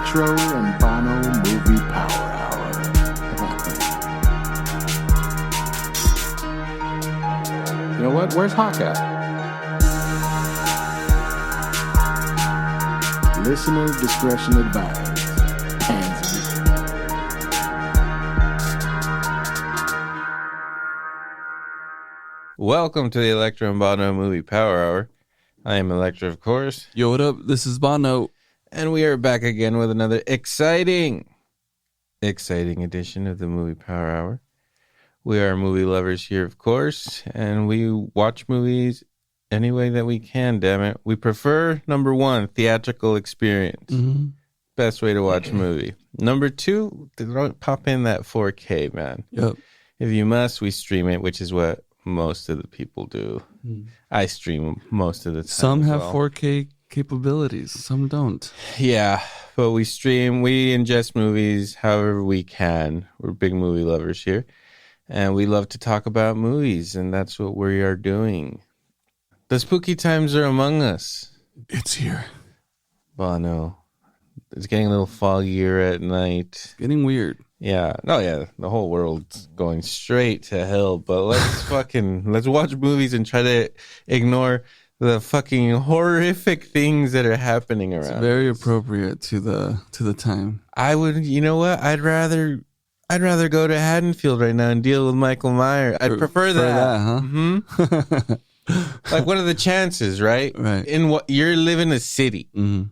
Electro and Bono Movie Power Hour. You know what? Where's Hawk at? Listener discretion advised. Pansy. Welcome to the Electro and Bono Movie Power Hour. I am Electro, of course. Yo, what up? This is Bono. And we are back again with another exciting edition of the Movie Power Hour. We are movie lovers here, of course, and we watch movies any way that we can, damn it. We prefer, number one, theatrical experience. Mm-hmm. Best way to watch a movie. Number two, don't pop in that 4K, man. Yep. If you must, we stream it, which is what most of the people do. I stream most of the time. Some have 4K capabilities, some don't. Yeah, but we ingest movies however we can. We're big movie lovers here, and we love to talk about movies, and that's what we are doing. The spooky times are among us. It's here. Bono. It's getting a little foggier at night. Getting weird. Yeah. No, yeah. The whole world's going straight to hell, but let's watch movies and try to ignore the fucking horrific things that are happening around. It's very appropriate to the time. I would, you know what? I'd rather go to Haddonfield right now and deal with Michael Myers. I'd prefer that. Huh? Mm-hmm. Like, what are the chances, right? Right. In what you're living in a city. Mm-hmm.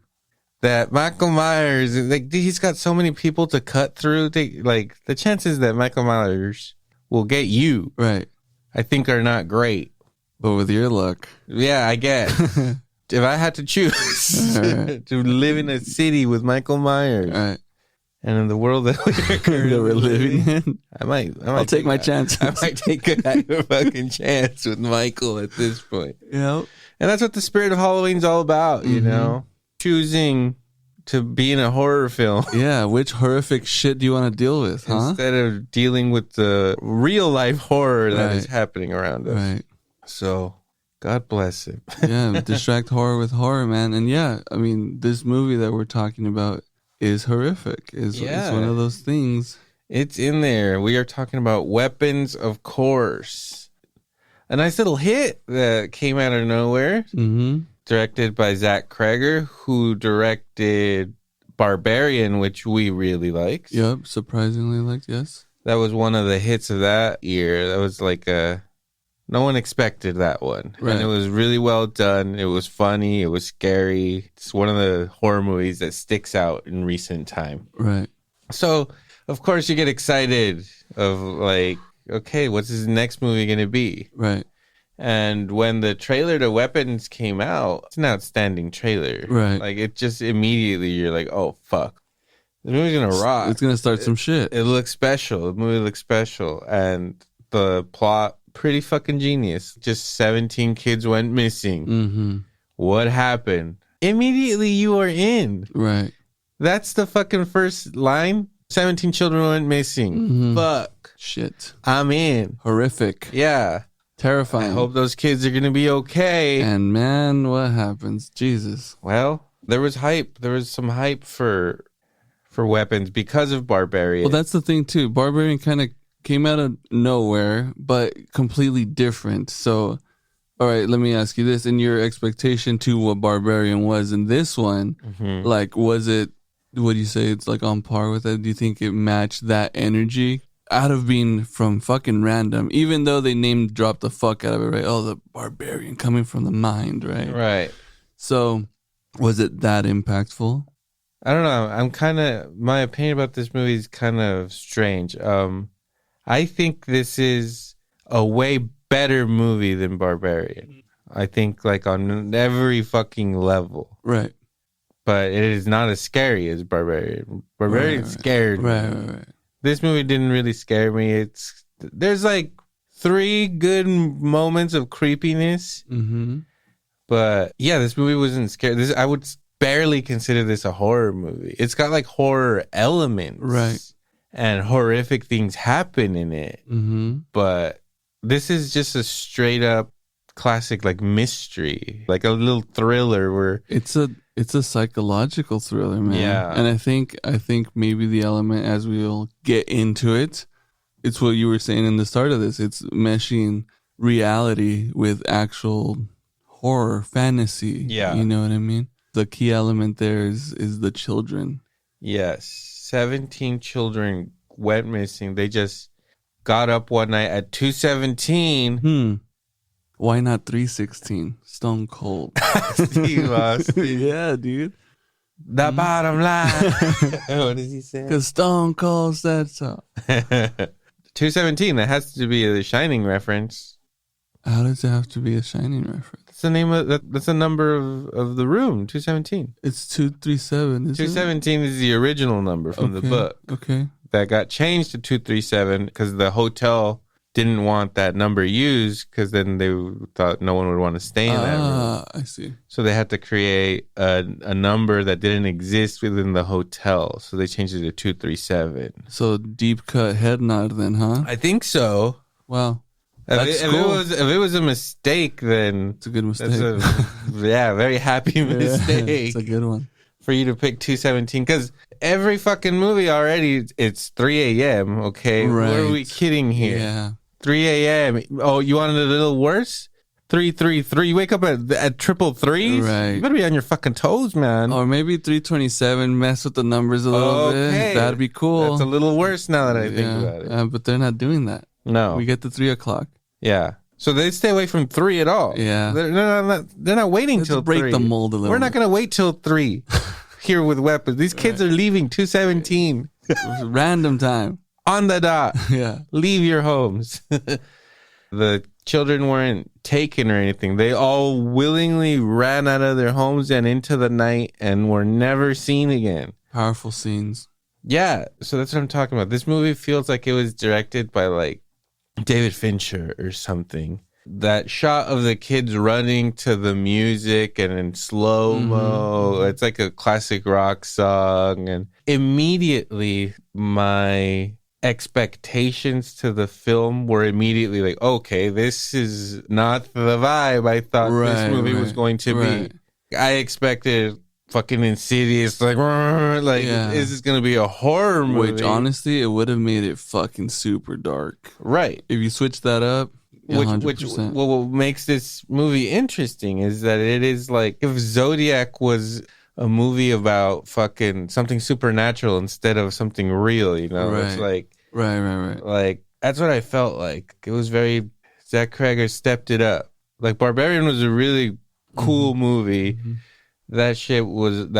That Michael Myers, like, he's got so many people to cut through. Like, the chances that Michael Myers will get you, Right. I think, are not great. But with your luck. Yeah, I guess. If I had to choose Right. to live in a city with Michael Myers, Right. and in the world that we're living in, I'll take my chances. I might take a fucking chance with Michael at this point. Yep. And that's what the spirit of Halloween's all about, you know? Choosing to be in a horror film. Yeah, which horrific shit do you want to deal with, huh? Instead of dealing with the real life horror that is happening around us. Right. So, God bless it. Yeah, distract horror with horror, man. And yeah, I mean, this movie that we're talking about is horrific. It's one of those things. It's in there. We are talking about Weapons, of course. A nice little hit that came out of nowhere. Mm-hmm. Directed by Zach Cregger, who directed Barbarian, which we really liked. Yep, surprisingly liked, yes. That was one of the hits of that year. That was like no one expected that one. Right. And it was really well done. It was funny. It was scary. It's one of the horror movies that sticks out in recent time. Right. So, of course, you get excited of like, okay, what's his next movie going to be? Right. And when the trailer to Weapons came out, it's an outstanding trailer. Right. Like, it just immediately, you're like, oh, fuck. The movie's going to rock. It's going to start some shit. It looks special. The movie looks special. And the plot, pretty fucking genius. Just 17 kids went missing. Mm-hmm. What happened? Immediately, you are in. Right. That's the fucking first line. 17 children went missing. Mm-hmm. Fuck. Shit. I'm in. Horrific. Yeah. Terrifying. I hope those kids are going to be okay. And man, what happens? Jesus. Well, there was hype. There was some hype for Weapons because of Barbarian. Well, that's the thing too. Barbarian kind of came out of nowhere, but completely different. So, all right, let me ask you this. In your expectation to what Barbarian was in this one, like, was it, would you say it's like on par with it? Do you think it matched that energy? Out of being from fucking random, even though they name dropped the fuck out of it, right? Oh, the Barbarian coming from the mind, right? Right. So, was it that impactful? I don't know. My opinion about this movie is kind of strange. I think this is a way better movie than Barbarian. I think, like, on every fucking level. Right. But it is not as scary as Barbarian. Barbarian scared me. Right. This movie didn't really scare me. There's like 3 good moments of creepiness. Mm-hmm. But yeah, this movie wasn't scary. I would barely consider this a horror movie. It's got like horror elements. Right. And horrific things happen in it. Mm-hmm. But this is just a straight up classic like mystery, like a little thriller where It's a psychological thriller, man. Yeah. And I think maybe the element, as we'll get into it, it's what you were saying in the start of this. It's meshing reality with actual horror fantasy. Yeah. You know what I mean? The key element there is the children. yes, 17 children went missing. They just got up one night at 2:17. Why not 316? Stone cold. Steve Austin. Yeah, dude. The bottom line. What does he say? Because Stone Cold said so. 2:17. That has to be a Shining reference. How does it have to be a Shining reference? That's the name of that. That's the number of the room. 2:17. It's 237, isn't it? 2:17 is the original number from the book. Okay. That got changed to 237 because the hotel didn't want that number used because then they thought no one would want to stay in that room. I see. So they had to create a number that didn't exist within the hotel. So they changed it to 237. So deep cut head nod then, huh? I think so. Wow. If That's it cool. was a mistake, then It's a good mistake. that's a very happy mistake. It's a good one. For you to pick 217 because every fucking movie already it's 3 a.m. Okay, Right. What are we kidding here? Yeah. 3 a.m. Oh, you wanted it a little worse? 333. You wake up at triple threes. Right. You better be on your fucking toes, man. Or maybe 327, mess with the numbers a little bit. That'd be cool. That's a little worse now that I think about it. But they're not doing that. No. We get to 3 o'clock. Yeah. So they stay away from 3 at all. Yeah. They're not waiting Let's till break 3. the mold a little We're not bit. going to wait till 3 here with weapons. These kids are leaving 217 Random time. on the dot. Yeah. Leave your homes. The children weren't taken or anything. They all willingly ran out of their homes and into the night and were never seen again. Powerful scenes. Yeah, so that's what I'm talking about. This movie feels like it was directed by like David Fincher or something. That shot of the kids running to the music and in slow-mo, it's like a classic rock song. And immediately my expectations to the film were immediately like, okay, this is not the vibe I thought this movie was going to be. I expected fucking Insidious, like is this going to be a horror movie? Which honestly, it would have made it fucking super dark. Right. If you switch that up, 100%. What makes this movie interesting is that it is like if Zodiac was a movie about fucking something supernatural instead of something real, you know? Right. It's like Right. like that's what I felt like. It was very Zach Cregger stepped it up. Like Barbarian was a really cool movie. That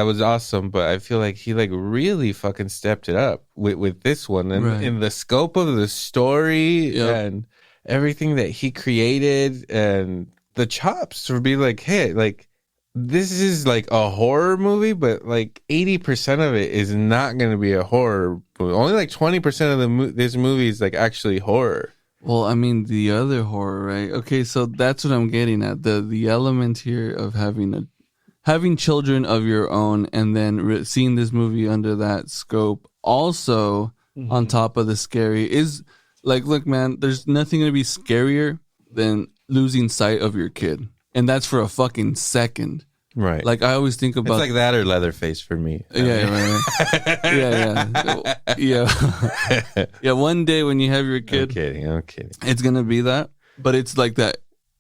was awesome, but I feel like he like really fucking stepped it up with this one and in the scope of the story and everything that he created and the chops for being like, hey, like this is like a horror movie, but like 80% of it is not going to be a horror movie. Only like 20% of this movie is like actually horror. Well, I mean, the other horror, right? Okay, so that's what I'm getting at. The element here of having children of your own and then seeing this movie under that scope also on top of the scary is like, look, man, there's nothing going to be scarier than losing sight of your kid. And that's for a fucking second. Right. Like, I always think about... It's like that or Leatherface for me. Yeah. Yeah, one day when you have your kid... I'm kidding. It's going to be that. But it's like that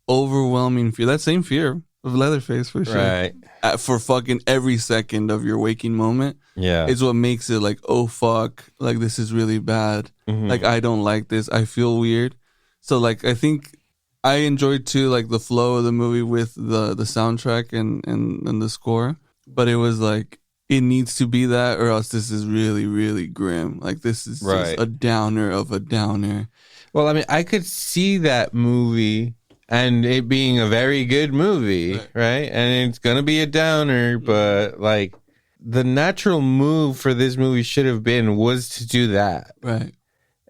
overwhelming fear. That same fear of Leatherface, for sure. Right. For fucking every second of your waking moment. Yeah. It's what makes it like, oh, fuck. Like, this is really bad. Like, I don't like this. I feel weird. So, like, I think... I enjoyed too, like the flow of the movie with the soundtrack and the score, but it was like it needs to be that, or else this is really, really grim. Like this is just a downer of a downer. Well, I mean, I could see that movie and it being a very good movie, right? And it's gonna be a downer, but like the natural move for this movie should have been was to do that, right?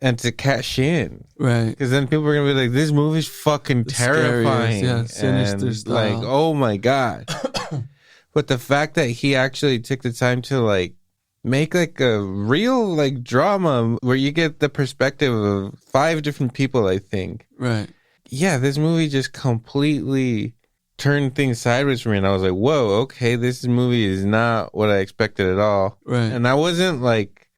And to cash in. Right. Because then people are going to be like, this movie's fucking terrifying. Sinister and style. like, oh my God. But the fact that he actually took the time to like make like a real like drama where you get the perspective of 5 different people, I think. Right. yeah, this movie just completely turned things sideways for me. And I was like, whoa, okay, this movie is not what I expected at all. Right. And I wasn't like,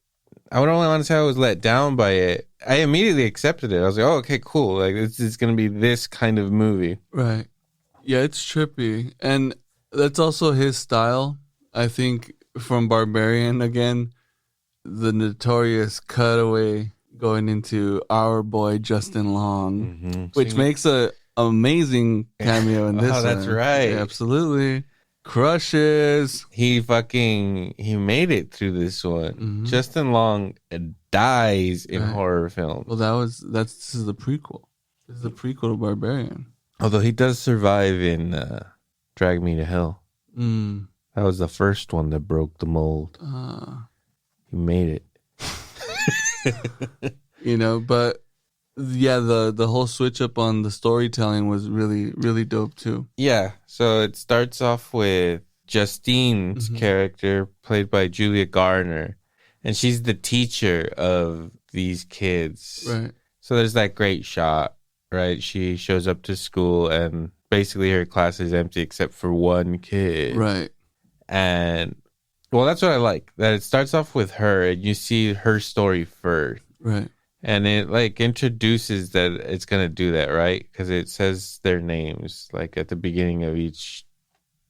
I would only want to say I was let down by it. I immediately accepted it. I was like, oh, okay, cool. Like, this is going to be this kind of movie. Right. Yeah, it's trippy. And that's also his style. I think from Barbarian, again, the notorious cutaway going into our boy Justin Long, which makes a amazing cameo in this one. That's right. Yeah, absolutely. Crushes. He made it through this one. Justin Long dies in horror films. Well, this is the prequel. This is the prequel to Barbarian. Although he does survive in Drag Me to Hell. That was the first one that broke the mold. He made it. But yeah, the whole switch up on the storytelling was really, really dope too. Yeah, so it starts off with Justine's character, played by Julia Garner, and she's the teacher of these kids. Right. So there's that great shot, right? She shows up to school and basically her class is empty except for one kid. Right. And, well, that's what I like, that it starts off with her and you see her story first. Right. And it, like, introduces that it's going to do that, right? Because it says their names, like, at the beginning of each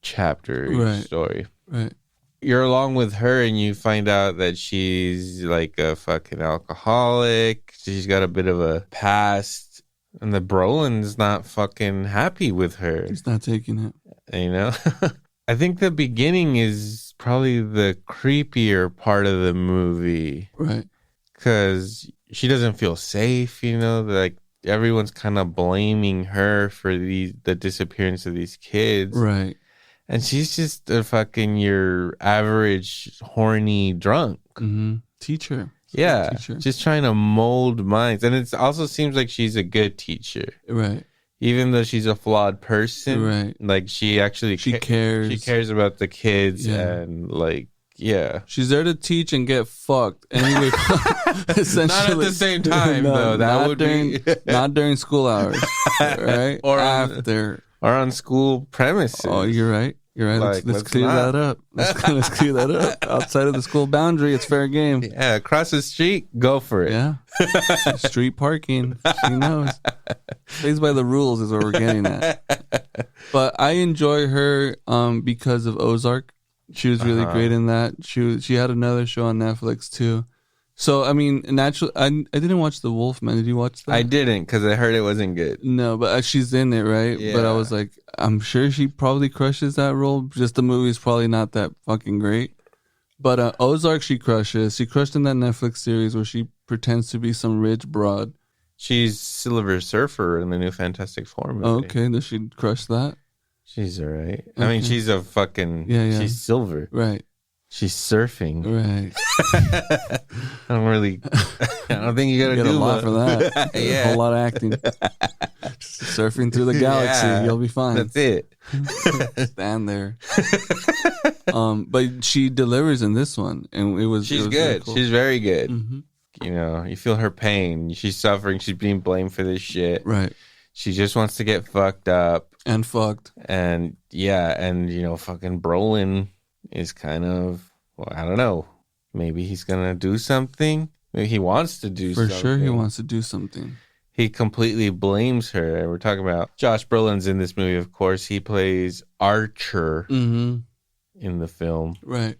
chapter, each story. Right. You're along with her and you find out that she's, like, a fucking alcoholic. She's got a bit of a past. And the Brolin's not fucking happy with her. He's not taking it. You know? I think the beginning is probably the creepier part of the movie. Right. Because she doesn't feel safe, like everyone's kind of blaming her for the disappearance of these kids. Right. And she's just a fucking your average horny drunk. Teacher. Yeah. Teacher. Just trying to mold minds. And it also seems like she's a good teacher. Right. Even though she's a flawed person. Right. Like she actually cares. She cares about the kids and like, yeah. She's there to teach and get fucked. Anyway, essentially. Not at the same time, though. That would be not during school hours, right? Or after, or on school premises. Oh, you're right. You're right. Like, let's clear that up. Let's clear that up. Outside of the school boundary, it's fair game. Yeah, across the street, go for it. Yeah. Street parking. She knows. Plays by the rules is what we're getting at. But I enjoy her because of Ozark. She was really great in that. She had another show on Netflix too. So I mean, naturally, I didn't watch The Wolfman. Did you watch that? I didn't because I heard it wasn't good. No, but she's in it, right? Yeah. But I was like, I'm sure she probably crushes that role. Just the movie's probably not that fucking great. But Ozark, she crushes. She crushed in that Netflix series where she pretends to be some rich broad. She's Silver Surfer in the new Fantastic Four movie. Okay, does she crush that? She's all right. Okay. I mean, she's a fucking... Yeah. She's silver. Right. She's surfing. Right. I don't think you gotta get do a lot for that. Yeah. A whole lot of acting. Just surfing through the galaxy, you'll be fine. That's it. Stand there. But she delivers in this one, and She's good. Really cool. She's very good. Mm-hmm. You feel her pain. She's suffering. She's being blamed for this shit. Right. She just wants to get fucked up. And fucked. And fucking Brolin is kind of, well, I don't know. Maybe he's gonna do something. Maybe he wants to do something. For sure he wants to do something. He completely blames her. We're talking about Josh Brolin's in this movie, of course. He plays Archer in the film. Right.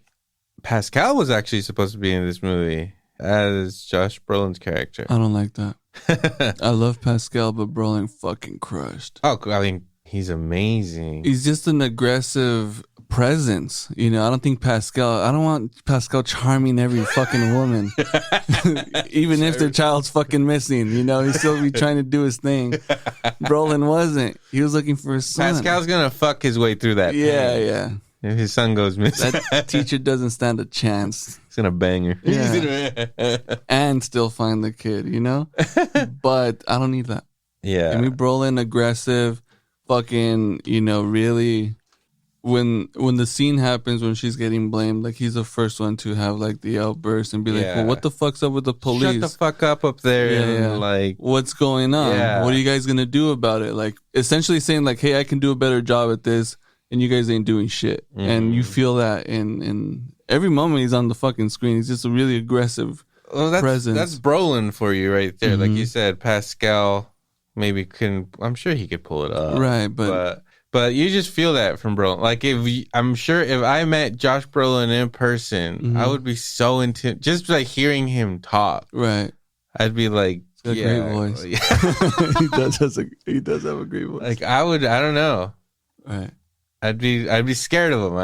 Pascal was actually supposed to be in this movie as Josh Brolin's character. I don't like that. I love Pascal, but Brolin fucking crushed. Oh, I mean, he's amazing. He's just an aggressive presence. I don't think I don't want Pascal charming every fucking woman. Even if their child's fucking missing, he'd still be trying to do his thing. Brolin wasn't. He was looking for his son. Pascal's gonna fuck his way through that. Yeah. If his son goes missing, that teacher doesn't stand a chance. He's gonna bang her. Yeah. And still find the kid, But I don't need that. Yeah. Give me Brolin aggressive, fucking, really when the scene happens when she's getting blamed, like he's the first one to have like the outburst and be like, well, what the fuck's up with the police? Shut the fuck up there. Yeah. Like, what's going on? Yeah. What are you guys gonna do about it? Like, essentially saying like, hey, I can do a better job at this, and you guys ain't doing shit. And you feel that in every moment he's on the fucking screen. He's just a really aggressive presence. That's Brolin for you right there. Like you said, Pascal maybe I'm sure he could pull it up. Right, but you just feel that from Brolin. Like I'm sure if I met Josh Brolin in person, I would be so just like hearing him talk. Right. I'd be like, he's got a great voice. He does have a great voice. Like I don't know. Right. I'd be scared of him.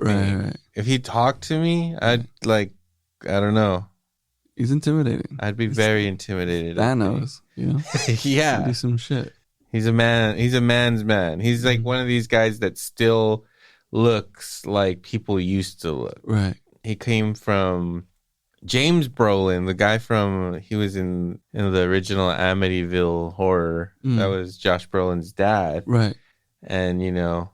Right. If he talked to me, I'd like, I don't know. He's intimidating. I'd be very intimidated. Thanos, you know? Yeah. Do some shit. He's a man. He's a man's man. He's like one of these guys that still looks like people used to look. Right. He came from James Brolin, the guy he was in the original Amityville Horror. That was Josh Brolin's dad. Right. And, you know,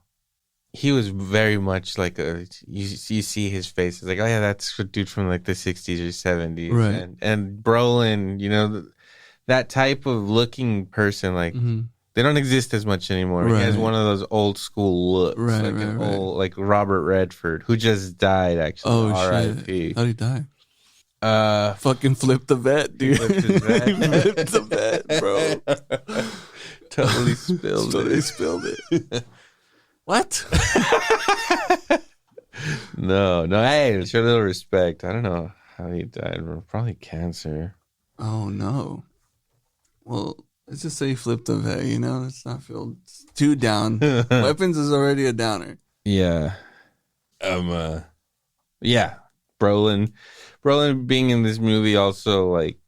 he was very much like you see his face. It's like, oh yeah, that's a dude from like the 60s or 70s. Right. And Brolin, you know, that type of looking person, like, they don't exist as much anymore. Right. He has one of those old school looks, like old, like Robert Redford, who just died actually. Oh R.I.P. shit! How'd he die? Fucking flipped the vet, dude. He flipped his vet. He flipped the vet, bro. Totally spilled it. What? No. Hey, show a little respect. I don't know how he died. Probably cancer. Oh no. Well. Let's just say he flipped a vet, you know? Let's not feel too down. Weapons is already a downer. Yeah. Yeah. Brolin being in this movie also, like,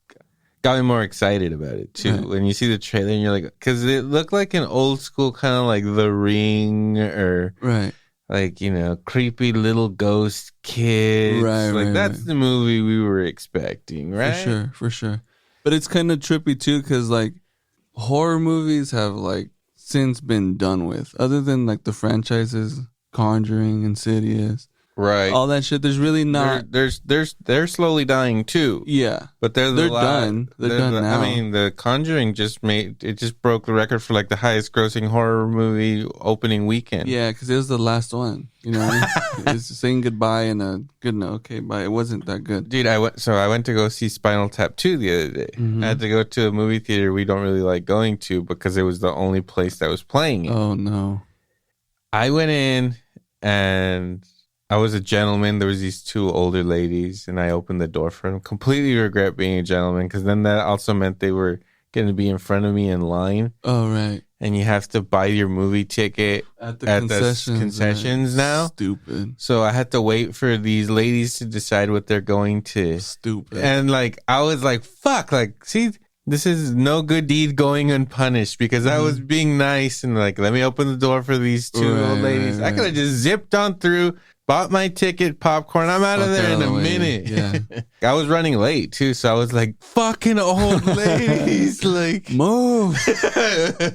got me more excited about it, too. Right. When you see the trailer and you're like, because it looked like an old school kind of like The Ring or, right, like, you know, creepy little ghost kids. Right, like, right, that's right. the movie we were expecting, right? For sure. But it's kind of trippy, too, because, like, horror movies have like since been done with, other than like the franchises Conjuring, Insidious, right, all that shit. There's really not. They're slowly dying too. Yeah, but they're done. They're done now. I mean, the Conjuring just broke the record for like the highest grossing horror movie opening weekend. Yeah, because it was the last one. You know, what I mean? It's saying goodbye and a good note. Okay, bye. It wasn't that good, dude. I went to go see Spinal Tap 2 the other day. I had to go to a movie theater we don't really like going to because it was the only place that was playing it. Oh no! I went in and I was a gentleman. There was these two older ladies, and I opened the door for them. Completely regret being a gentleman because then that also meant they were going to be in front of me in line. Oh right. And you have to buy your movie ticket at the concessions now. Stupid. So I had to wait for these ladies to decide what they're going to. Stupid. And like I was like, fuck, like, see, this is no good deed going unpunished because I was being nice and like, let me open the door for these two old ladies. I could have just zipped on through, bought my ticket, popcorn. I'm out of there in a minute. Yeah. I was running late too, so I was like, fucking old ladies, like, move.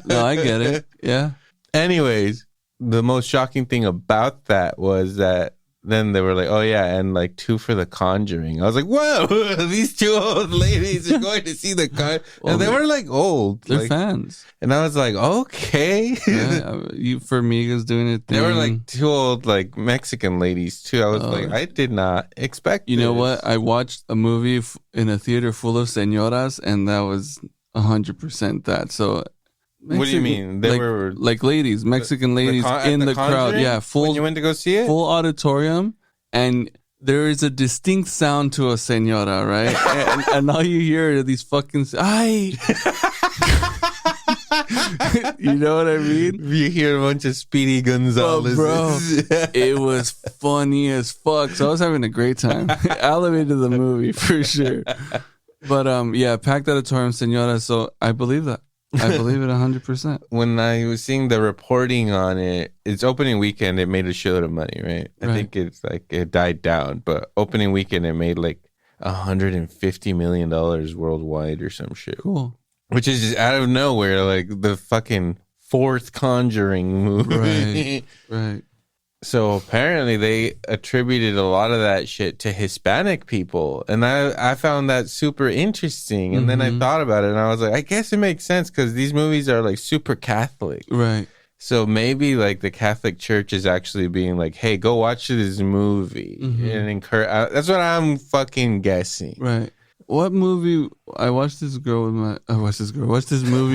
No, I get it. Yeah. Anyways, the most shocking thing about that was that then they were like, oh yeah, and like 2 for The Conjuring. I was like, whoa, these 2 old ladies are going to see The Conjuring. Well, and they were like old. They're like, fans. And I was like, okay. Yeah, Formiga's doing it. They were like 2 old like Mexican ladies too. I was like, I did not expect You know what? I watched a movie in a theater full of señoras, and that was 100% that. So what do you mean? They were like ladies, Mexican ladies in the crowd. Yeah, full. When you went to go see it, full auditorium, and there is a distinct sound to a señora, right? and all you hear are these fucking ay. You know what I mean? You hear a bunch of Speedy Gonzalez. Bro, it was funny as fuck. So I was having a great time. Elevated the movie for sure. But yeah, packed auditorium, señora. So I believe that. I believe it 100%. When I was seeing the reporting on it, it's opening weekend, it made a shitload of money, right? I think it's like it died down, but opening weekend, it made like $150 million worldwide or some shit. Cool. Which is just out of nowhere, like the fucking 4th Conjuring movie. Right. So apparently they attributed a lot of that shit to Hispanic people. And I found that super interesting. And then I thought about it and I was like, I guess it makes sense because these movies are like super Catholic. Right. So maybe like the Catholic Church is actually being like, hey, go watch this movie. And encourage. That's what I'm fucking guessing. Right. What movie? I watched this movie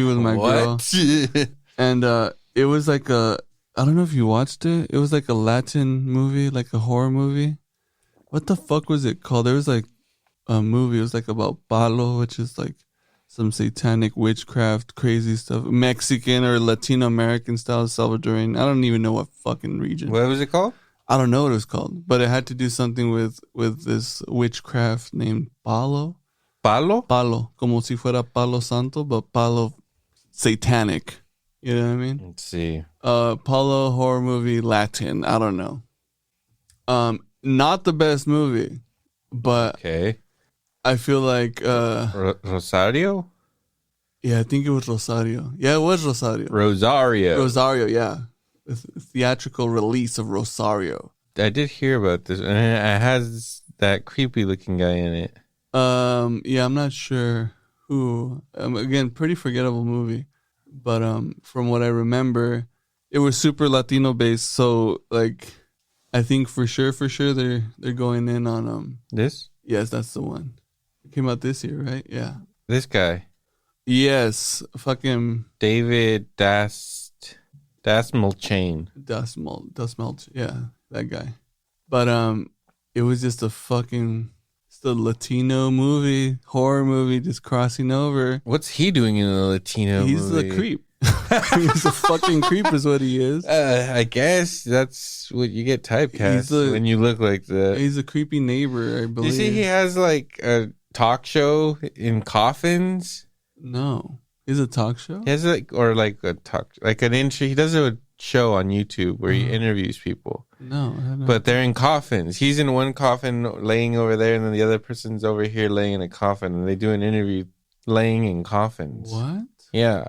with my girl. And it was like I don't know if you watched it. It was like a Latin movie, like a horror movie. What the fuck was it called? There was like a movie. It was like about Palo, which is like some satanic witchcraft, crazy stuff. Mexican or Latino American style, Salvadoran. I don't even know what fucking region. What was it called? I don't know what it was called, but it had to do something with this witchcraft named Palo. Palo? Palo, como si fuera Palo Santo, but Palo satanic. You know what I mean? Let's see. Palo horror movie Latin. I don't know. Not the best movie, but Okay. I feel like Rosario? yeah, I think it was Rosario. Yeah, it was Rosario. Rosario. Yeah. The theatrical release of Rosario. I did hear about this, and it has that creepy looking guy in it. Yeah, I'm not sure who. Again, pretty forgettable movie, but from what I remember, it was super Latino based. So like, I think for sure they're going in on This? Yes, that's the one. It came out this year, right? Yeah. This guy. Yes, fucking David Dasmalchain. Dust Melt. Yeah, that guy. But it was just a fucking Latino movie, horror movie, just crossing over. What's he doing in a Latino movie? He's the creep. He's a fucking creep, is what he is. I guess that's what you get typecast when you look like that. He's a creepy neighbor, I believe. You see, he has like a talk show in coffins. No, he's a talk show. He has like an intro. He does a show on YouTube where he interviews people. No, I haven't. But they're in coffins. He's in one coffin laying over there, and then the other person's over here laying in a coffin, and they do an interview laying in coffins. What? Yeah.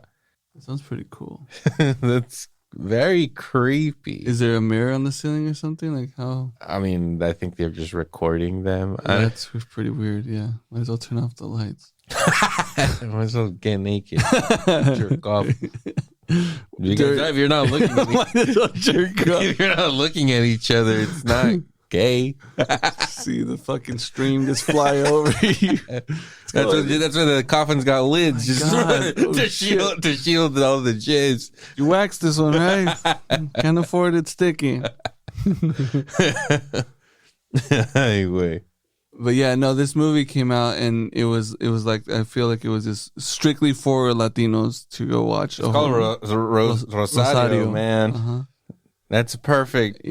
That sounds pretty cool. That's very creepy. Is there a mirror on the ceiling or something? Like how? I mean, I think they're just recording them. That's pretty weird, yeah. Might as well turn off the lights. Might as well get naked. Jerk off. If you're not looking at if you're not looking at each other, it's not gay. See the fucking stream just fly over you. That's why the coffin's got lids, just to shield all the jizz. You waxed this one, right? Can't afford it sticking. Anyway. But yeah, no, this movie came out and it was like, I feel like it was just strictly for Latinos to go watch. It's called Rosario, man. Uh-huh. That's a perfect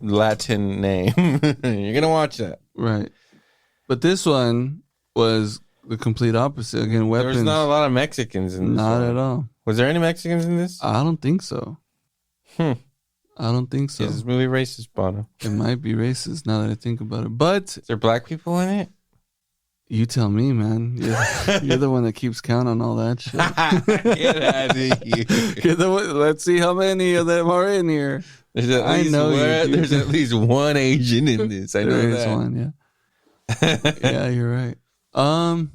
Latin name. You're going to watch that. Right. But this one was the complete opposite. Again, weapons. There's not a lot of Mexicans in this. Not at all. Was there any Mexicans in this? I don't think so. I don't think so. Is this movie racist, Bono? It might be racist now that I think about it. But is there black people in it? You tell me, man. You're the one that keeps count on all that shit. Get out of here. Let's see how many of them are in here. There's at least one Asian in this. I know there that. Is one, yeah. Yeah, you're right. I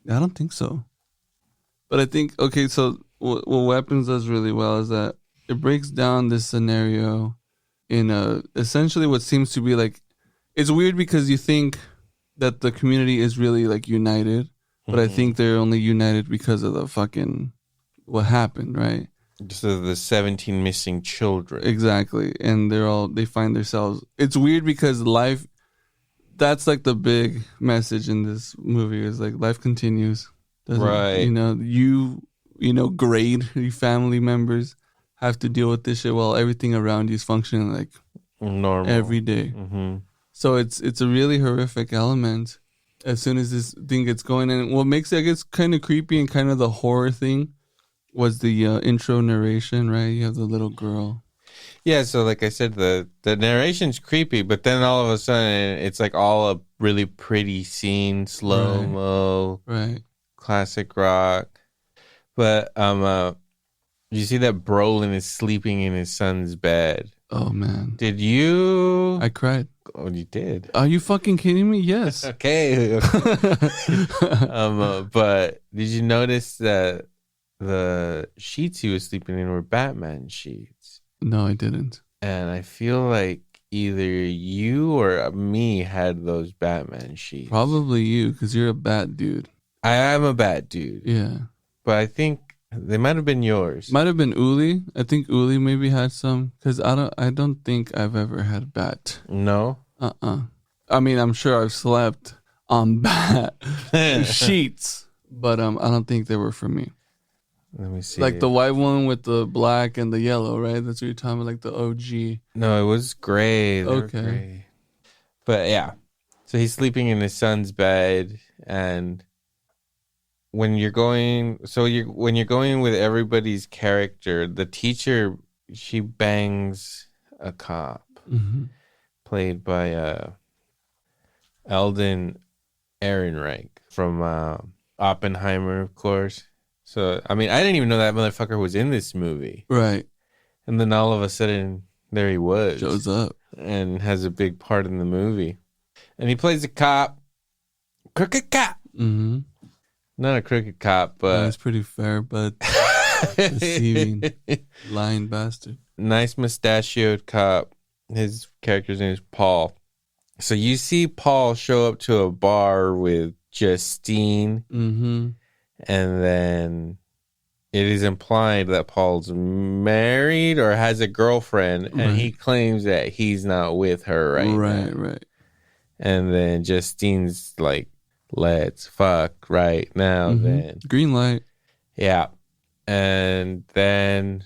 don't think so. But I think, okay, so what Weapons does really well is that it breaks down this scenario in essentially what seems to be like, it's weird because you think that the community is really like united, but I think they're only united because of the fucking what happened, right? Just the 17 missing children. Exactly. And they find themselves, it's weird because life, that's like the big message in this movie is like life continues. Right. You grade your family members have to deal with this shit while everything around you is functioning like normal every day. Mm-hmm. So it's a really horrific element as soon as this thing gets going. And what makes it, I guess, kind of creepy and kind of the horror thing was the intro narration, right? You have the little girl. Yeah, so like I said, the narration's creepy, but then all of a sudden it's like all a really pretty scene, slow-mo, right? Classic rock. But you see that Brolin is sleeping in his son's bed. Oh man, Did you? I cried. Oh, you did. Are you fucking kidding me? Yes. Okay. But did you notice that the sheets he was sleeping in were Batman sheets? No, I didn't. And I feel like either you or me had those Batman sheets. Probably you, because you're a bat dude. I am a bat dude. Yeah. But I think they might have been yours. Might have been Uli. I think Uli maybe had some, because I don't think I've ever had bat. No? I mean, I'm sure I've slept on bat sheets, but I don't think they were for me. Let me see. Like the white one with the black and the yellow, right? That's what you're talking about, like the OG. No, it was gray. They were Okay. gray. But yeah. So he's sleeping in his son's bed, and when you're going with everybody's character, the teacher, she bangs a cop. Mm-hmm. Played by Eldon Ehrenreich from Oppenheimer, of course. So, I mean, I didn't even know that motherfucker was in this movie. Right. And then all of a sudden, there he was. Shows up. And has a big part in the movie. And he plays a cop. Crooked cop. Mm-hmm. Not a crooked cop, but... That's pretty fair, but deceiving. Lying bastard. Nice mustachioed cop. His character's name is Paul. So you see Paul show up to a bar with Justine, Mm-hmm. and then it is implied that Paul's married or has a girlfriend, and he claims that he's not with her right now. Right. And then Justine's like, let's fuck right now then. Green light. Yeah. And then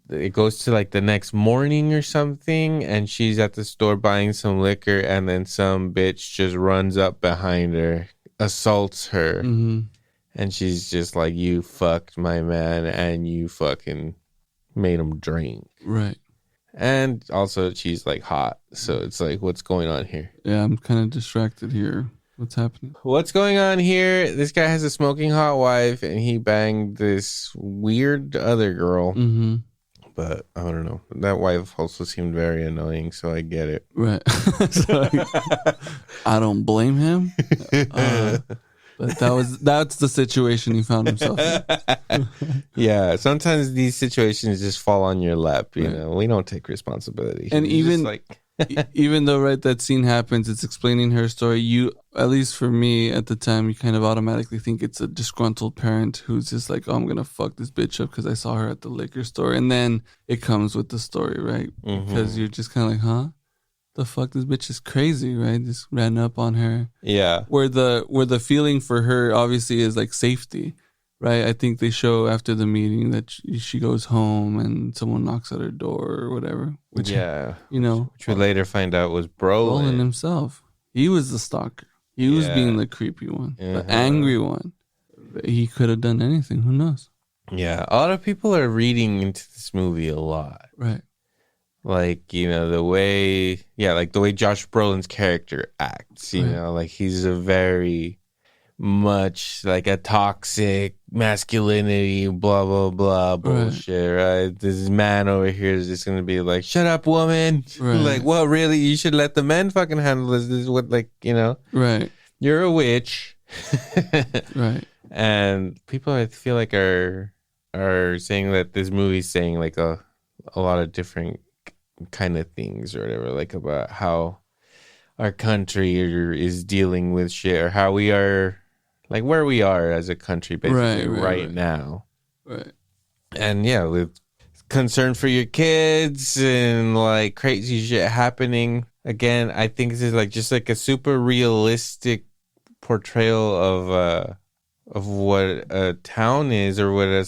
it goes to like the next morning or something, and she's at the store buying some liquor, and then some bitch just runs up behind her, assaults her, and she's just like, you fucked my man and you fucking made him drink. Right. And also she's like hot, so it's like, what's going on here? Yeah, I'm kind of distracted here. What's happening? What's going on here? This guy has a smoking hot wife, and he banged this weird other girl. Mm-hmm. But I don't know. That wife also seemed very annoying, so I get it. Right. So, I don't blame him. But that's the situation he found himself in. Yeah, sometimes these situations just fall on your lap. You know, we don't take responsibility. And It's even just like, even though that scene happens, it's explaining her story. You, at least for me at the time, you kind of automatically think it's a disgruntled parent who's just like, oh, I'm gonna fuck this bitch up because I saw her at the liquor store, and then it comes with the story, right? Because you're just kind of like, huh? The fuck, this bitch is crazy, right? Just ran up on her. yeah, Where the feeling for her obviously is like safety, right? I think they show after the meeting that she goes home and someone knocks at her door or whatever. Which, yeah. you know, Which we later find out was Brolin Brolin. himself. He was the stalker. He was being the creepy one, the angry one. He could have done anything. Who knows? Yeah, a lot of people are reading into this movie a lot. Right. Like, you know, the way Josh Brolin's character acts, you know, like he's a very much like a toxic masculinity, blah, blah, blah bullshit, right? This man over here is just going to be like, shut up, woman. Right. Like, well, really? You should let the men fucking handle this. This is what, like, you know, Right. you're a witch. Right. And people, I feel like, are saying that this movie's saying like a lot of different kind of things or whatever, like about how our country is dealing with shit, or how we are, like where we are as a country basically right now. Right. And yeah, with concern for your kids and like crazy shit happening. Again, I think this is like just like a super realistic portrayal of what a town is, or what a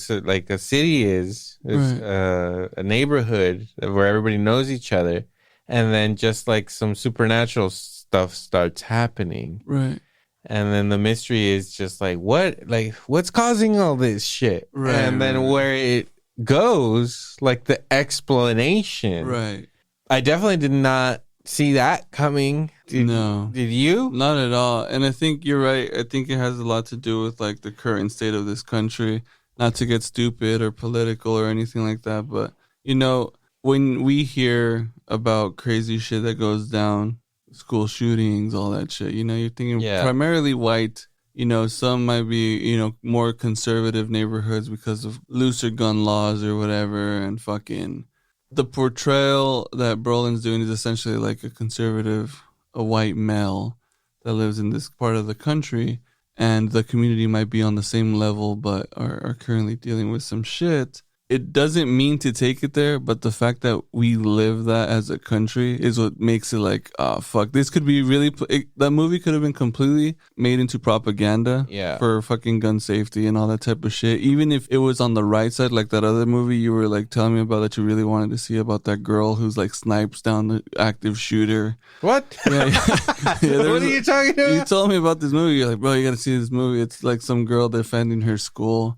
city is. It's a neighborhood where everybody knows each other, and then just like some supernatural stuff starts happening, Right. and then the mystery is just like, what's causing all this shit, Right, and then where it goes, like the explanation. Right. I definitely did not see that coming. No. Did you? Not at all. And I think you're right. I think it has a lot to do with like the current state of this country. Not to get stupid or political or anything like that, but you know, when we hear about crazy shit that goes down, school shootings, all that shit, you know, you're thinking primarily white. You know, some might be, you know, more conservative neighborhoods because of looser gun laws or whatever. And fucking the portrayal that Brolin's doing is essentially like a white male that lives in this part of the country. And the community might be on the same level, but are currently dealing with some shit. It doesn't mean to take it there, but the fact that we live that as a country is what makes it like, oh, fuck. This could be really... that movie could have been completely made into propaganda for fucking gun safety and all that type of shit. Even if it was on the right side, like that other movie you were like telling me about that you really wanted to see about that girl who's like snipes down the active shooter. What? Yeah. What are you talking about? You told me about this movie. You're like, bro, you got to see this movie. It's like some girl defending her school.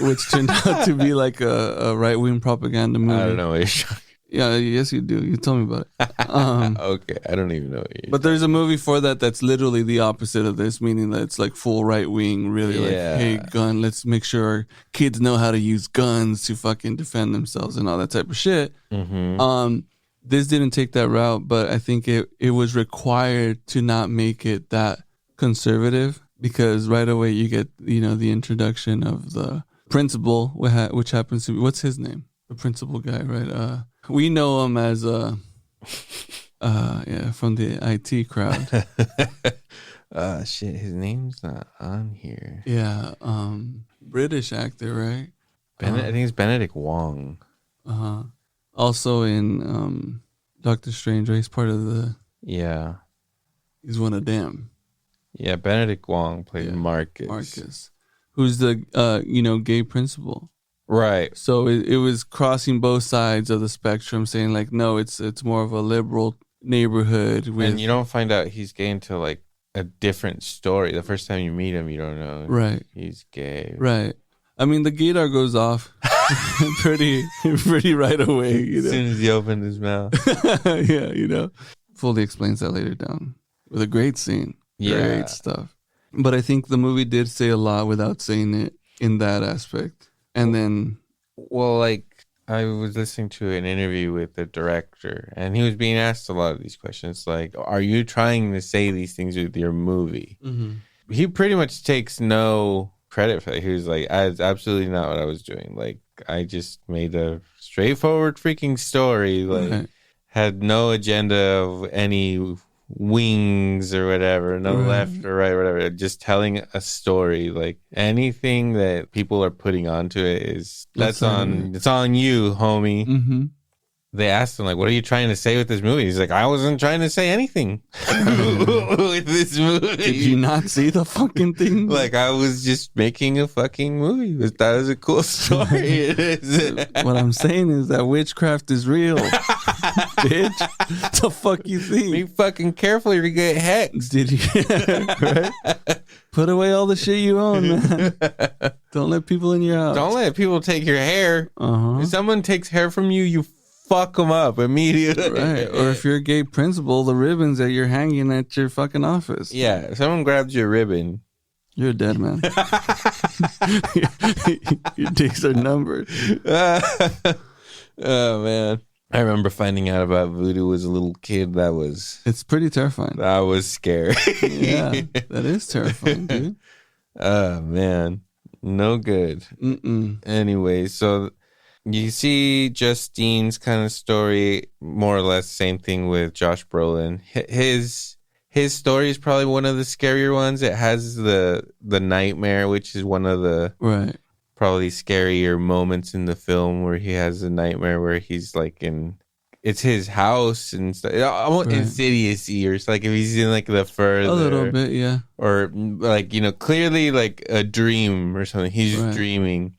Which turned out to be like a right-wing propaganda movie. I don't know what you're talking. Yeah, yes, you do. You told me about it. Okay, I don't even know what you're But there's a movie for that's literally the opposite of this, meaning that it's like full right-wing, really like, hey, gun, let's make sure our kids know how to use guns to fucking defend themselves and all that type of shit. Mm-hmm. This didn't take that route, but I think it was required to not make it that conservative. Because right away you get, you know, the introduction of the principal, which happens to be, what's his name? The principal guy, right? We know him as, from the IT crowd. Shit, his name's not on here. Yeah, British actor, right? I think it's Benedict Wong. Also in Doctor Strange, right? He's part of the... Yeah. He's one of them. Yeah, Benedict Wong played Marcus. Who's the, gay principal. Right. So it was crossing both sides of the spectrum, saying like, no, it's more of a liberal neighborhood. And you don't find out he's gay until like a different story. The first time you meet him, you don't know he's gay. Right. I mean, the gaydar goes off pretty right away. You know? As soon as he opened his mouth. Yeah, you know. Fully explains that later down with a great scene. Great stuff. But I think the movie did say a lot without saying it in that aspect. And then... Well, like, I was listening to an interview with the director, and he was being asked a lot of these questions, like, are you trying to say these things with your movie? Mm-hmm. He pretty much takes no credit for it. He was like, that's absolutely not what I was doing. Like, I just made a straightforward freaking story, like, had no agenda of any... wings or whatever, no left or right, whatever, just telling a story. Like anything that people are putting onto it is it's on you, homie. Mm-hmm. They asked him like, what are you trying to say with this movie? He's like, I wasn't trying to say anything with this movie. Did you not see the fucking thing? Like I was just making a fucking movie. That was a cool story. What I'm saying is that witchcraft is real. Bitch, what the fuck you think? Be fucking careful, you're gonna get hexed. Did you? Right? Put away all the shit you own, man. Don't let people in your house. Don't let people take your hair. If someone takes hair from you, you fuck them up immediately. Right. Or if you're a gay principal, the ribbons that you're hanging at your fucking office. Yeah. If someone grabs your ribbon, you're a dead man. Your days are numbered. Oh man. I remember finding out about voodoo as a little kid. It's pretty terrifying. That was scary. Yeah, that is terrifying, dude. Oh man. No good. Anyway, so you see Justine's kind of story, more or less same thing with Josh Brolin. His story is probably one of the scarier ones. It has the nightmare, which is one of the probably scarier moments in the film, where he has a nightmare where he's like it's his house and stuff. Almost Insidious-y, or it's like if he's in like the further, a little bit, yeah, or like clearly like a dream or something. He's just dreaming.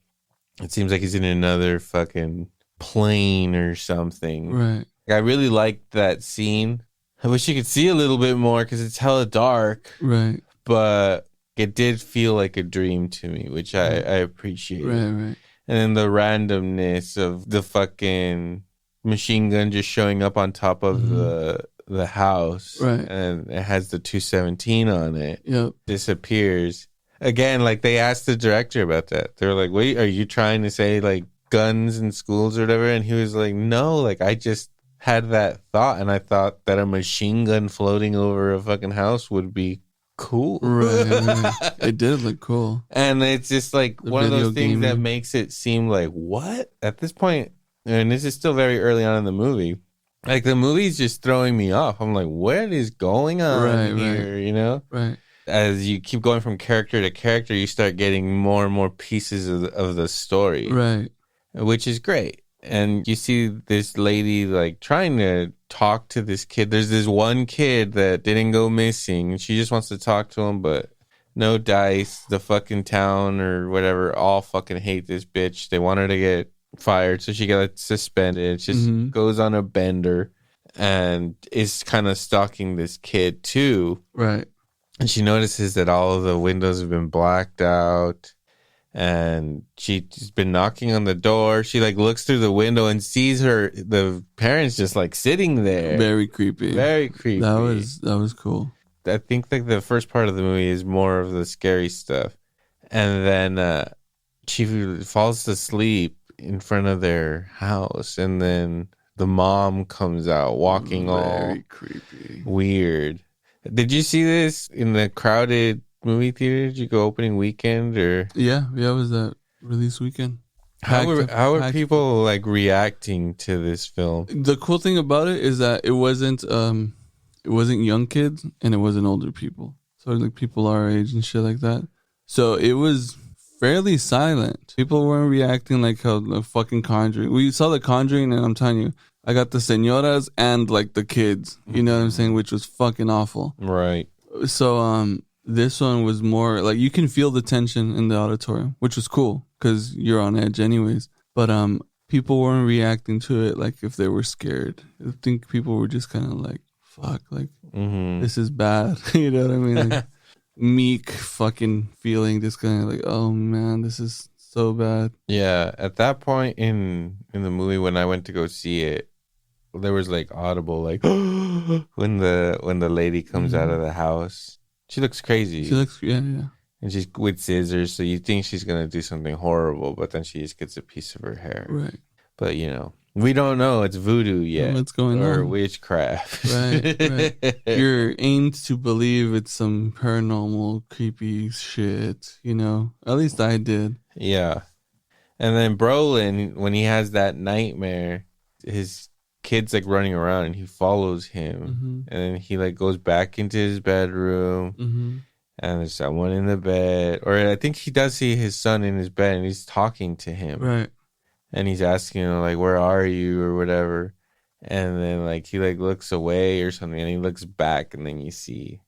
It seems like he's in another fucking plane or something. Right. I really liked that scene. I wish you could see a little bit more because it's hella dark. Right. But it did feel like a dream to me, which I appreciate. Right. And then the randomness of the fucking machine gun just showing up on top of the house. Right. And it has the 217 on it. Yep. Disappears. Again, like they asked the director about that. They were like, wait, are you trying to say like guns in schools or whatever, and he was like, no, like I just had that thought, and I thought that a machine gun floating over a fucking house would be cool. Right. It did look cool. And it's just like The one of those video things that gaming. makes it seem like, what? At this point, and this is still very early on in the movie, like the movie's just throwing me off. I'm like, what is going on Right, here? You know? Right. As you keep going from character to character, you start getting more and more pieces of the story, Right. which is great. And you see this lady like trying to talk to this kid. There's this one kid that didn't go missing, and she just wants to talk to him, but no dice. The fucking town or whatever all fucking hate this bitch. They want her to get fired, so she got suspended. Just goes on a bender and is kind of stalking this kid too. Right. And she notices that all of the windows have been blacked out. And she's been knocking on the door. She like looks through the window and sees the parents just like sitting there. Very creepy. Very creepy. That was cool. I think like the first part of the movie is more of the scary stuff. And then she falls asleep in front of their house. And then the mom comes out walking all Very creepy. weird. Did you see this in the crowded movie theater? Did you go opening weekend or? Yeah, it was that release weekend. How are Packed. people like reacting to this film? The cool thing about it is that it wasn't young kids and it wasn't older people. So like people our age and shit like that. So it was fairly silent. People weren't reacting like how the fucking Conjuring. We saw the Conjuring, and I'm telling you, I got the senoras and like the kids. You know what I'm saying? Which was fucking awful. Right. So this one was more like you can feel the tension in the auditorium, which was cool because you're on edge anyways. But people weren't reacting to it like if they were scared. I think people were just kind of like, fuck, like this is bad. You know what I mean? Like, meek fucking feeling, just kind of like, oh man, this is so bad. Yeah. At that point in the movie when I went to go see it, there was like audible like when the lady comes out of the house. She looks crazy. She looks, yeah. And she's with scissors, so you think she's gonna do something horrible, but then she just gets a piece of her hair. Right. But you know, we don't know. It's voodoo yet. What's going or on? witchcraft. Right. You're aimed to believe it's some paranormal, creepy shit, you know? At least I did. Yeah. And then Brolin, when he has that nightmare, his kid's like running around and he follows him. And then he like goes back into his bedroom and there's someone in the bed. Or I think he does see his son in his bed and he's talking to him. Right. And he's asking him like, where are you or whatever. And then like he like looks away or something and he looks back and then you see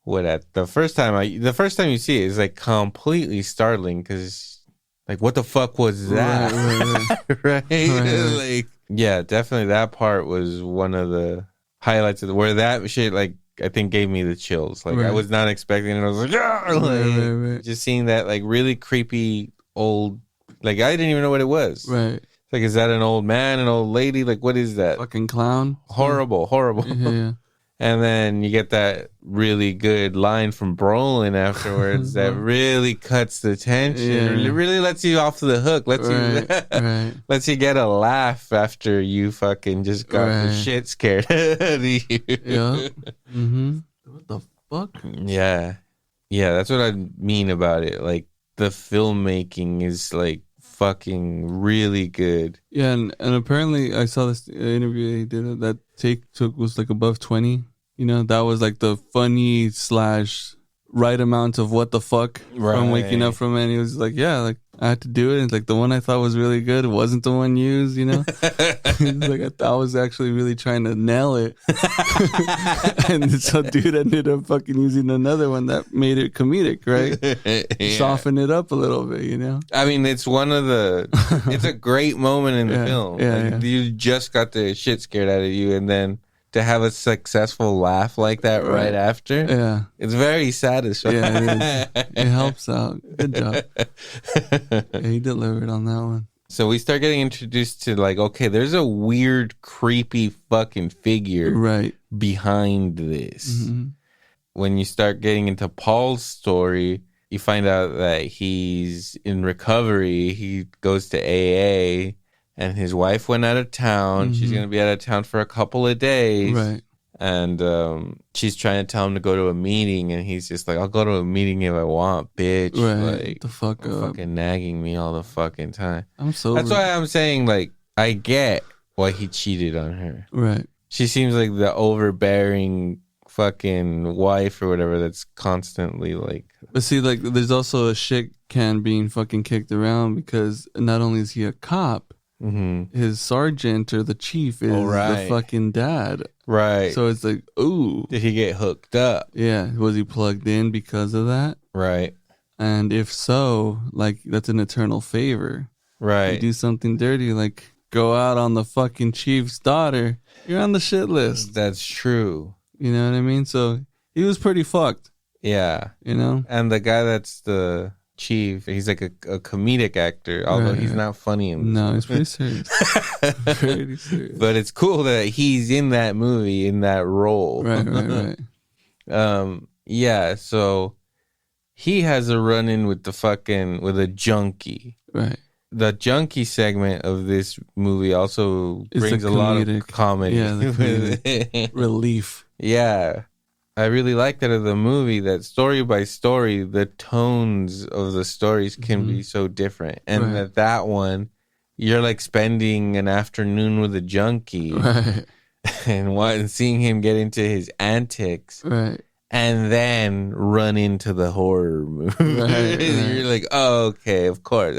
what at the first time you see it is like completely startling because like what the fuck was that? Right. Like yeah, definitely that part was one of the highlights of where that shit like I think gave me the chills. Like I was not expecting it. I was like, yeah, just seeing that like really creepy old, like I didn't even know what it was. Right. Like, is that an old man, an old lady? Like, what is that? Fucking clown. Horrible. Yeah. And then you get that really good line from Brolin afterwards that really cuts the tension. Yeah. It really lets you off the hook. Lets you get a laugh after you fucking just got the shit scared out of you. Yeah. What the fuck? Yeah. Yeah, that's what I mean about it. Like, the filmmaking is, like, fucking really good. Yeah, and apparently I saw this interview he did. That take was like above 20. You know, that was like the funny / right amount of what the fuck from waking up from it. And he was like, yeah, like I had to do it. And it's like the one I thought was really good wasn't the one used, you know? Like I thought I was actually really trying to nail it. And so dude ended up fucking using another one that made it comedic, right? Soften it up a little bit, you know? I mean, it's it's a great moment in the film. Yeah. You just got the shit scared out of you and then to have a successful laugh like that right after. Yeah. It's very satisfying. Yeah, it is. It helps out. Good job. Yeah, he delivered on that one. So we start getting introduced to like, okay, there's a weird, creepy fucking figure behind this. When you start getting into Paul's story, you find out that he's in recovery. He goes to AA, and his wife went out of town. She's going to be out of town for a couple of days. Right. And she's trying to tell him to go to a meeting, and he's just like, I'll go to a meeting if I want, bitch. Right. Like, The fuck you're up. fucking nagging me all the fucking time. I'm so. That's why I'm saying, like, I get why he cheated on her. Right. She seems like the overbearing fucking wife or whatever that's constantly like. But see, like, there's also a shit can being fucking kicked around because not only is he a cop, his sergeant or the chief is the fucking dad. Right. So it's like, ooh. Did he get hooked up? Yeah. Was he plugged in because of that? Right. And if so, like, that's an eternal favor. Right. You do something dirty, like go out on the fucking chief's daughter, you're on the shit list. That's true. You know what I mean? So he was pretty fucked. Yeah. You know? And the guy that's the chief, he's like a comedic actor, although he's not funny in this No, movie. he's pretty serious. Pretty serious. But it's cool that he's in that movie, in that role. Right. Yeah, so he has a run-in with with a junkie. Right. The junkie segment of this movie also It's brings a lot of comedy. Yeah, the comedic relief. Yeah. I really like that of the movie, that story by story, the tones of the stories can be so different. And that one, you're like spending an afternoon with a junkie and seeing him get into his antics. Right. And then run into the horror movie. Right. You're like, oh, okay, of course.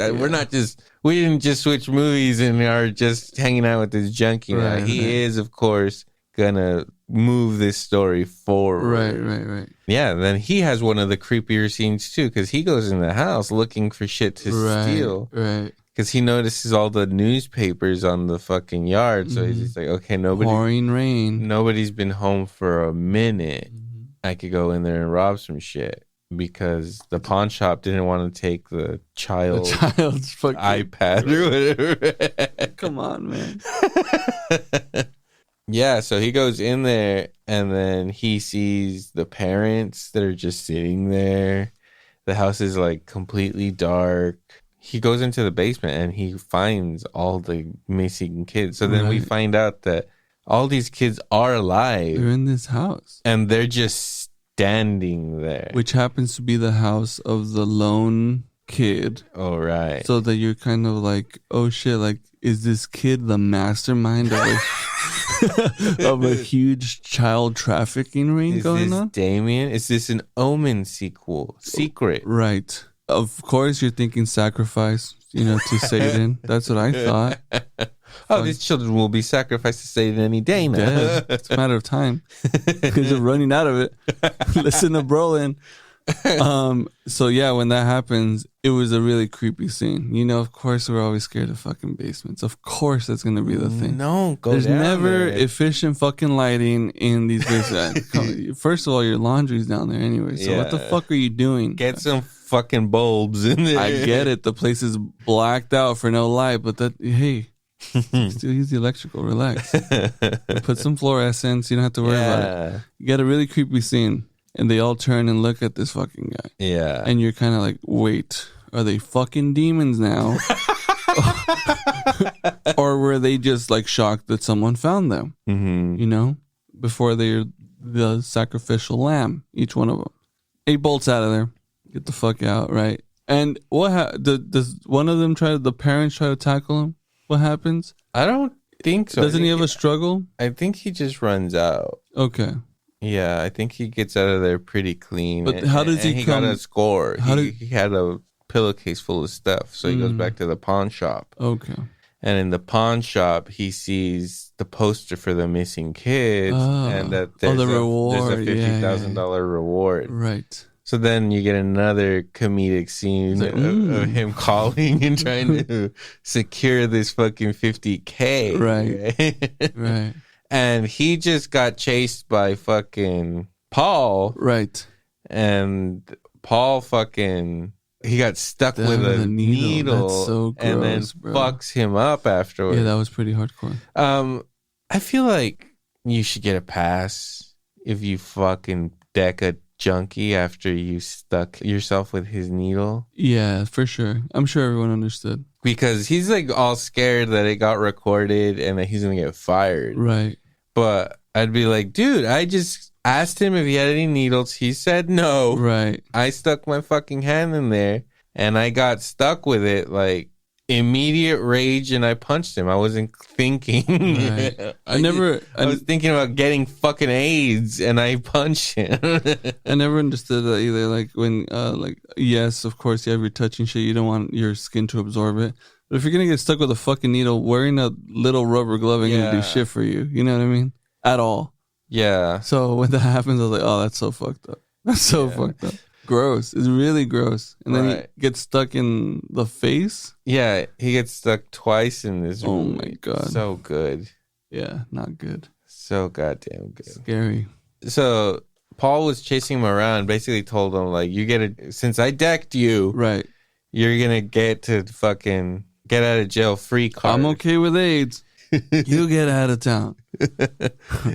We didn't just switch movies and are just hanging out with this junkie now. He is, of course, gonna move this story forward. Right. Yeah, then he has one of the creepier scenes too, because he goes in the house looking for shit to steal. Right. Because he notices all the newspapers on the fucking yard. So he's just like, okay, Pouring rain. nobody's been home for a minute. I could go in there and rob some shit. Because the pawn shop didn't want to take the child's fucking iPad or whatever. Come on, man. Yeah, so he goes in there and then he sees the parents that are just sitting there. The house is like completely dark. He goes into the basement and he finds all the missing kids. So then we find out that all these kids are alive. They're in this house. And they're just standing there. Which happens to be the house of the lone kid. Oh, right. So that you're kind of like, oh shit, like, is this kid the mastermind of of a huge child trafficking ring going on? Damien? Is this an Omen secret? Right. Of course you're thinking sacrifice, to Satan. That's what I thought. These children will be sacrificed to Satan any day now. Yeah, it's a matter of time. Because they're running out of it. Listen to Brolin. So yeah, when that happens, it was a really creepy scene. Of course we're always scared of fucking basements. Of course that's gonna be the thing. No, There's never efficient fucking lighting in these basements. First of all, your laundry's down there anyway. So what the fuck are you doing? Get some fucking bulbs in there. I get it. The place is blacked out for no light, but hey, still use the electrical. Relax. Put some fluorescence. You don't have to worry about it. You get a really creepy scene. And they all turn and look at this fucking guy. Yeah. And you're kind of like, wait, are they fucking demons now? Or were they just like shocked that someone found them? Before they're the sacrificial lamb, each one of them. 8 bolts out of there. Get the fuck out, right? And what does one of them the parents try to tackle him? What happens? I don't think so. Doesn't he have a struggle? I think he just runs out. Okay. Yeah, I think he gets out of there pretty clean. But how does he come? Got a score. He had a pillowcase full of stuff, so he goes back to the pawn shop. Okay. And in the pawn shop, he sees the poster for the missing kids, and that there's reward. There's a $50,000 reward. Right. So then you get another comedic scene of him calling and trying to secure this fucking $50K. Right. And he just got chased by fucking Paul. Right. And Paul he got stuck with a needle. That's so gross, and then fucks him up afterwards. Yeah, that was pretty hardcore. I feel like you should get a pass if you fucking deck a junkie after you stuck yourself with his needle. Yeah, for sure. I'm sure everyone understood. Because he's like all scared that it got recorded and that he's going to get fired. Right. But I'd be like, dude, I just asked him if he had any needles. He said no. Right. I stuck my fucking hand in there and I got stuck with it. Like, immediate rage, and I punched him. I wasn't thinking. Right. I was thinking about getting fucking AIDS, and I punched him. I never understood that either. Like when, yes, of course, you have your touching shit. You don't want your skin to absorb it. But if you're gonna get stuck with a fucking needle, wearing a little rubber glove ain't gonna do shit for you. You know what I mean? At all. Yeah. So when that happens, I was like, oh, that's so fucked up. That's so fucked up. Gross. It's really gross. And then he gets stuck in the face. Yeah, he gets stuck twice in this movie. Oh my God. So good. Yeah, not good. So goddamn good. Scary. So Paul was chasing him around, basically told him, like, since I decked you, right, you're gonna get to fucking get out of jail free card. I'm okay with AIDS. You get out of town.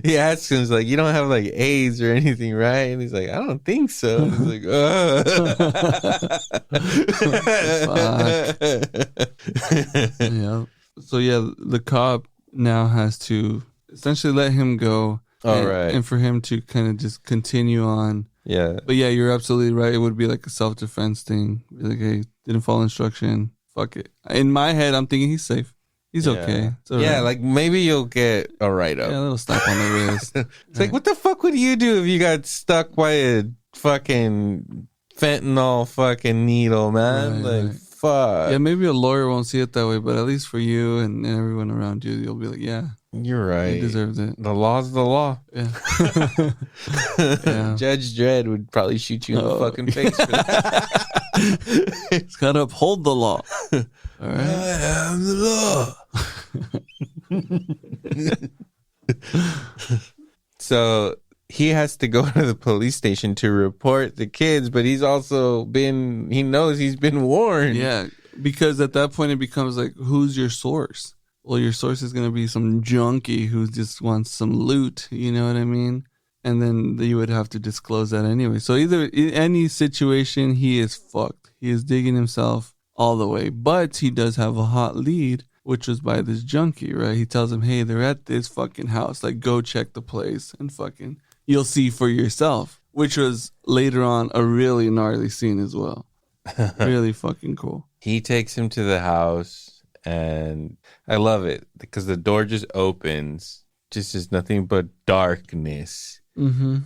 He asks him, he's like, you don't have like AIDS or anything, right? And he's like, I don't think so. He's like, Yeah. So yeah, the cop now has to essentially let him go. And for him to kind of just continue on. Yeah. But yeah, you're absolutely right. It would be like a self-defense thing. Be like, hey, didn't follow instruction. Fuck it. In my head, I'm thinking he's safe. He's okay. Yeah, like maybe you'll get a write-up. Yeah, a little slap on the wrist. It's like, what the fuck would you do if you got stuck by a fucking fentanyl fucking needle, man? Fuck. Yeah, maybe a lawyer won't see it that way, but at least for you and everyone around you, you'll be like, yeah. You're right. He deserves it. The law's the law. Yeah. Judge Dredd would probably shoot you in the fucking face for that. It's got to uphold the law. All right. I am the law. So he has to go to the police station to report the kids, but he knows he's been warned. Yeah, because at that point it becomes like, who's your source? Well, your source is going to be some junkie who just wants some loot, you know what I mean? And then you would have to disclose that anyway. So either in any situation, he is fucked. He is digging himself all the way. But he does have a hot lead, which was by this junkie, right? He tells him, hey, they're at this fucking house. Like, go check the place and fucking, you'll see for yourself. Which was later on a really gnarly scene as well. Really fucking cool. He takes him to the house. And I love it because the door just opens, just is nothing but darkness. Mm-hmm.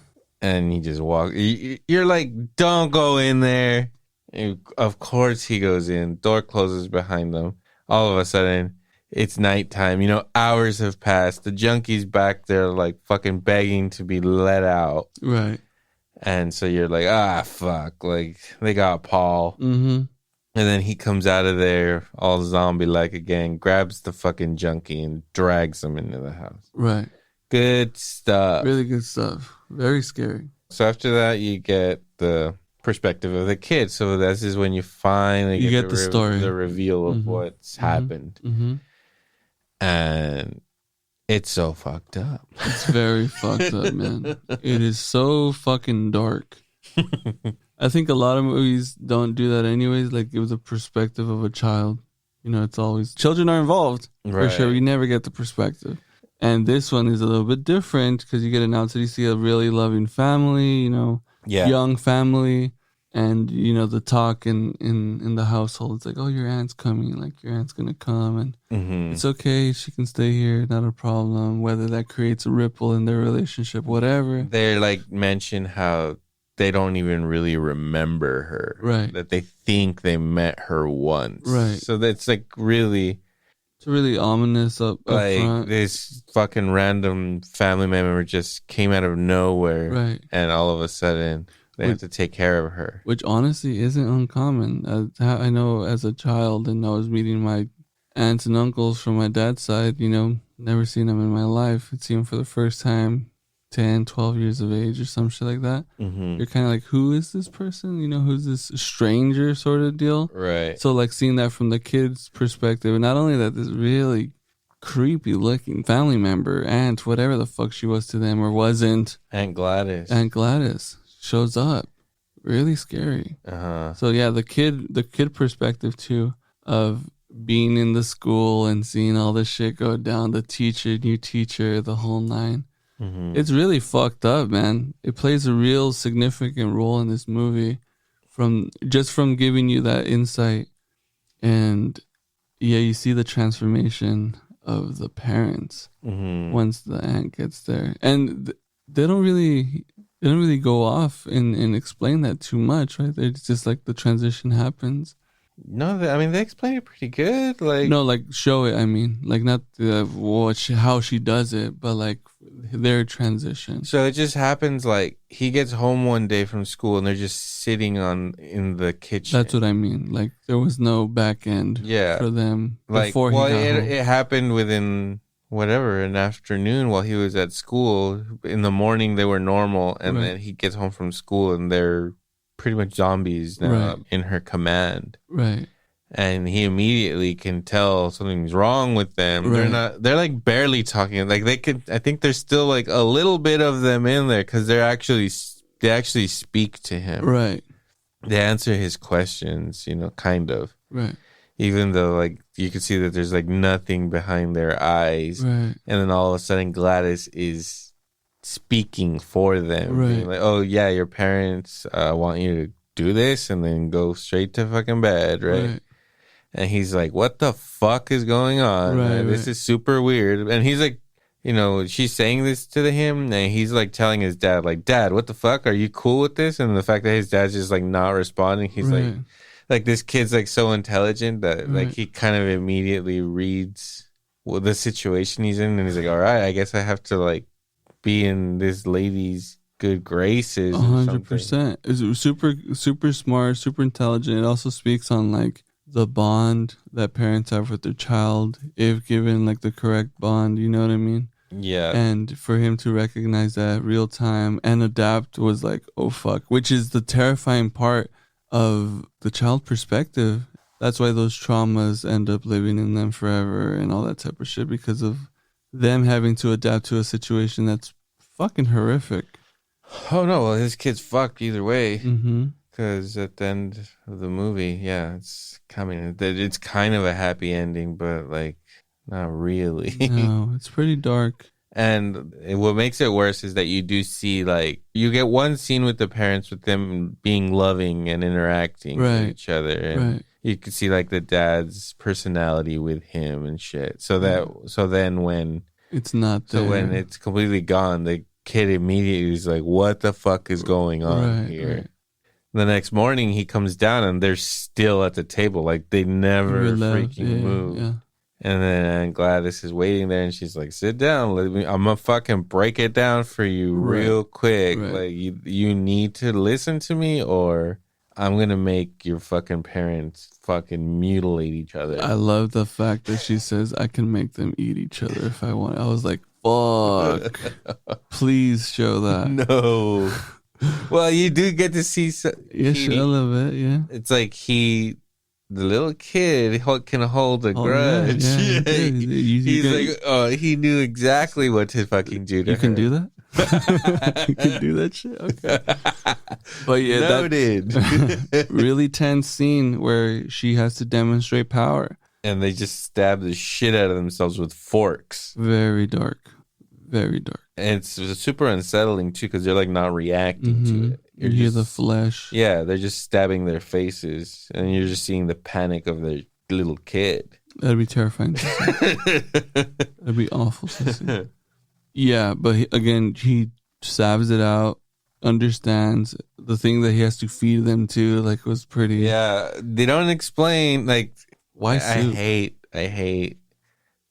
And he just walks. You're like, don't go in there. And of course he goes in. Door closes behind them. All of a sudden, it's nighttime. You know, hours have passed. The junkie's back there like fucking begging to be let out. Right. And so you're like, fuck. Like, they got Paul. Mm-hmm. And then he comes out of there all zombie-like again, grabs the fucking junkie and drags him into the house. Right. Good stuff. Really good stuff. Very scary. So after that, you get the perspective of the kid. So this is when you finally get the story. The reveal of what's happened. Mm-hmm. And it's so fucked up. It's very fucked up, man. It is so fucking dark. I think a lot of movies don't do that anyways. Like, give the perspective of a child. You know, it's always children are involved for sure. You never get the perspective. And this one is a little bit different because you get announced that you see a really loving family, you know, young family. And, you know, the talk in the household, it's like, oh, your aunt's coming. Like, your aunt's going to come and it's okay. She can stay here. Not a problem. Whether that creates a ripple in their relationship, whatever. They're like, mention how they don't even really remember her. Right. That they think they met her once. Right. So that's like really... It's really ominous up like front. This fucking random family member just came out of nowhere. Right. And all of a sudden, they have to take care of her. Which honestly isn't uncommon. I know as a child, and I was meeting my aunts and uncles from my dad's side, you know, never seen them in my life. I'd seen them for the first time 10, 12 years of age or some shit like that. You're kind of like, who is this person? You know, who's this stranger sort of deal? Right. So like seeing that from the kid's perspective, and not only that, this really creepy looking family member, aunt, whatever the fuck she was to them or wasn't. Aunt Gladys. shows up. Really scary. So yeah, the kid perspective too of being in the school and seeing all this shit go down, the teacher, new teacher, the whole nine. It's really fucked up, man. It plays a real significant role in this movie from giving you that insight. And yeah, you see the transformation of the parents once the aunt gets there. And they don't really go off and explain that too much, right? It's just like the transition happens. No, I mean, they explain it pretty good. Like, no, like show it. I mean, like not how she does it, but like their transition. So it just happens like he gets home one day from school and they're just sitting in the kitchen. That's what I mean. Like there was no back end for them before he got home. It happened within an afternoon while he was at school. In the morning they were normal, and then he gets home from school and they're pretty much zombies now in her command. Right. And he immediately can tell something's wrong with them. Right. They're like barely talking. Like I think there's still like a little bit of them in there because they actually speak to him. Right. They answer his questions, kind of. Right. Even though like you can see that there's like nothing behind their eyes. Right. And then all of a sudden Gladys is speaking for them. Right. Like, oh yeah, your parents want you to do this and then go straight to fucking bed, right? And he's like, what the fuck is going on? Right, This is super weird. And he's like, she's saying this to him and he's like telling his dad, like, Dad, what the fuck? Are you cool with this? And the fact that his dad's just like not responding, he's like this kid's like so intelligent that like he kind of immediately reads the situation he's in, and he's like, all right, I guess I have to like be in this lady's good graces. 100%. It's super, super smart, super intelligent. It also speaks on like the bond that parents have with their child, if given like the correct bond, you know what I mean? Yeah. And for him to recognize that real time and adapt was like, oh fuck, which is the terrifying part of the child perspective. That's why those traumas end up living in them forever and all that type of shit, because of them having to adapt to a situation that's fucking horrific. Oh no, well his kid's fucked either way. Mm-hmm. Because at the end of the movie, it's coming. It's kind of a happy ending, but like not really. No, it's pretty dark. And what makes it worse is that you do see like you get one scene with the parents with them being loving and interacting with each other, and you can see like the dad's personality with him and shit. So then when it's not there, when it's completely gone, the kid immediately is like, "What the fuck is going on here?" Right. The next morning, he comes down and they're still at the table, like they never freaking moved. Yeah. And then Gladys is waiting there, and she's like, "Sit down. I'm gonna fucking break it down for you real quick. Like you need to listen to me, or I'm gonna make your fucking parents fucking mutilate each other." I love the fact that she says, "I can make them eat each other if I want." I was like, "Fuck! Please show that." No. Well, you do get to see. Yeah, a little bit. Yeah, it's like the little kid can hold a grudge. Yeah. He's like, oh, he knew exactly what to fucking do to her. You can do that? You can do that shit? Okay. But yeah, noted. Really tense scene where she has to demonstrate power. And they just stab the shit out of themselves with forks. Very dark. Very dark. And it's super unsettling, too, because they're like not reacting to it. You hear the flesh. Yeah, they're just stabbing their faces, and you're just seeing the panic of their little kid. That'd be terrifying to see. That'd be awful to see. Yeah, but he stabs it out, understands the thing that he has to feed them to, like, was pretty. Yeah, they don't explain, like, why soup?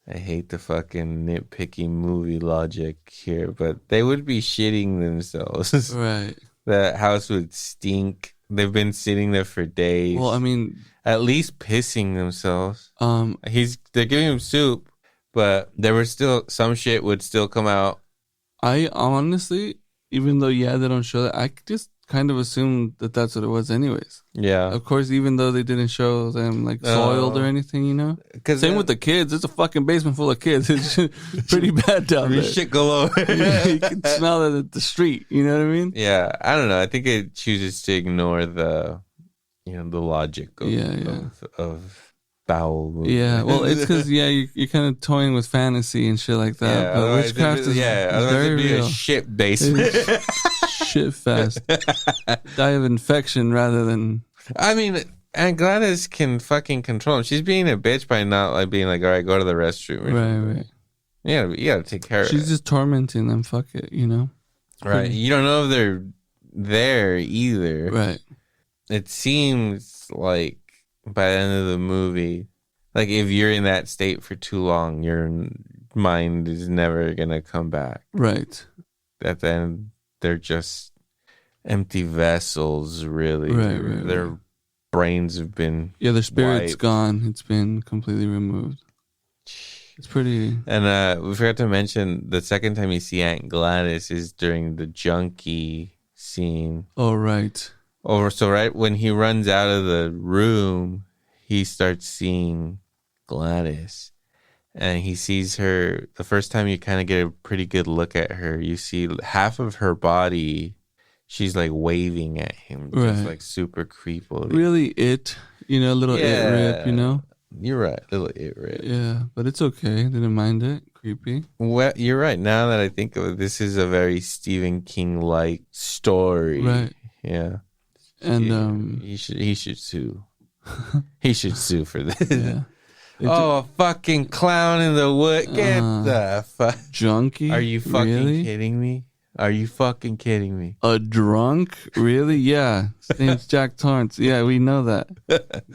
I hate the fucking nitpicky movie logic here, but they would be shitting themselves. Right. The house would stink. They've been sitting there for days. Well, I mean, at least pissing themselves. They're giving him soup, but there was still some shit would still come out. I honestly, even though they don't show that, I just kind of assumed that that's what it was anyways. Yeah. Of course, even though they didn't show them like soiled or anything, you know? Same with the kids. It's a fucking basement full of kids. It's pretty bad down there. Shit galore. You can smell it at the street. You know what I mean? Yeah. I don't know. I think it chooses to ignore the, the logic of bowel movement. Yeah, well, it's because you're kind of toying with fantasy and shit like that. Yeah, but witchcraft is very it'd be real. a shit basement. Shit fast. Die of infection rather than. I mean, and Gladys can fucking control him. She's being a bitch by not like being like, all right, go to the restroom. Right. Yeah, you gotta take care of it. She's just tormenting them. Fuck it, you know. Right. You don't know if they're there either. Right. It seems like by the end of the movie, like if you're in that state for too long, your mind is never gonna come back. Right. At the end, they're just empty vessels, really. Right. Their brains have been their spirit's wiped. gone. It's been completely removed. It's pretty. And we forgot to mention the second time you see Aunt Gladys is during the junkie scene. Oh, right. So right when he runs out of the room, he starts seeing Gladys. And he sees her, the first time you kind of get a pretty good look at her, you see half of her body, she's like waving at him, just like super creepily. Really little it rip, you know? You're right, little it rip. Yeah, but it's okay. Didn't mind it. Creepy. Well, you're right. Now that I think of it, this is a very Stephen King-like story. Right. Yeah. And he should sue. He should sue for this. Yeah. A fucking clown in the wood. Get the fuck. Junkie? Are you fucking kidding me? Are you fucking kidding me? A drunk? Really? Yeah. His name's Jack Torrance. Yeah, we know that.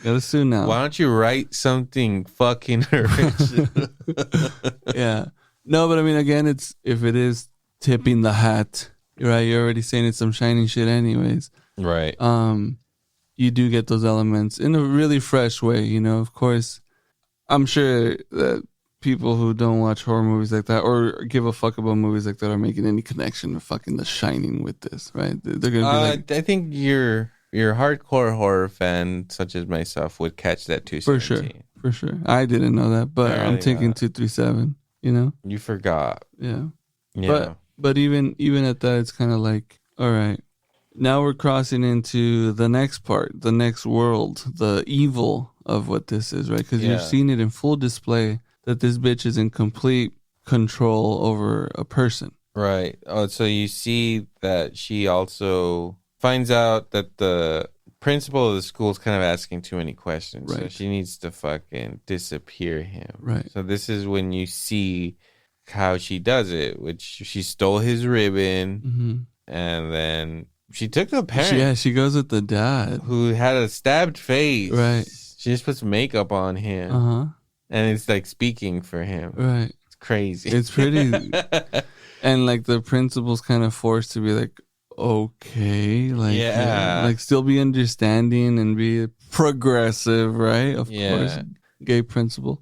Gotta sue now. Why don't you write something fucking original? Yeah. No, but I mean, again, if it is tipping the hat, right? You're already saying it's some shining shit anyways. Right. You do get those elements in a really fresh way, you know. Of course, I'm sure that people who don't watch horror movies like that or give a fuck about movies like that are making any connection with fucking The Shining with this, right? They're gonna be like, I think your hardcore horror fan, such as myself, would catch that too. For sure. I didn't know that, but I'm thinking 237. You know, you forgot. Yeah. But even at that, it's kind of like, all right, now we're crossing into the next part, the next world, the evil of what this is, right? Because you're seeing it in full display that this bitch is in complete control over a person. Right. Oh, so you see that she also finds out that the principal of the school is kind of asking too many questions. Right. So she needs to fucking disappear him. Right. So this is when you see how she does it, which she stole his ribbon and then she took the parent. She goes with the dad who had a stabbed face. Right. She just puts makeup on him. And it's like speaking for him. Right. It's crazy. It's pretty. And like the principal's kind of forced to be like, okay, like, like still be understanding and be progressive, right? Of course. Gay principal.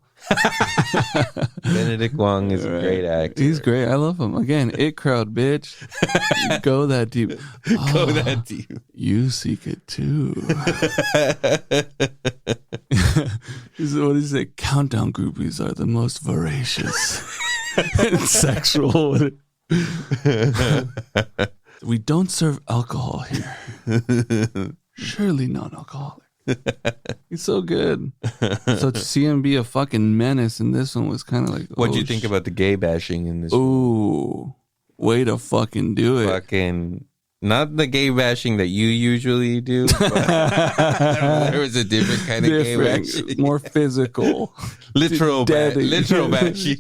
Benedict Wong is a great actor. He's great. I love him. Again, it crowd, bitch. Go that deep. Go that deep. You seek it too. What is it? Countdown groupies are the most voracious and sexual. We don't serve alcohol here. Surely non-alcoholic. He's so good. So to see him be a fucking menace in this one was kind of like, what'd you think about the gay bashing in this? Ooh, way to fucking do it. Fucking not the gay bashing that you usually do. But there was a different kind of gay bashing, more physical, literal bashing.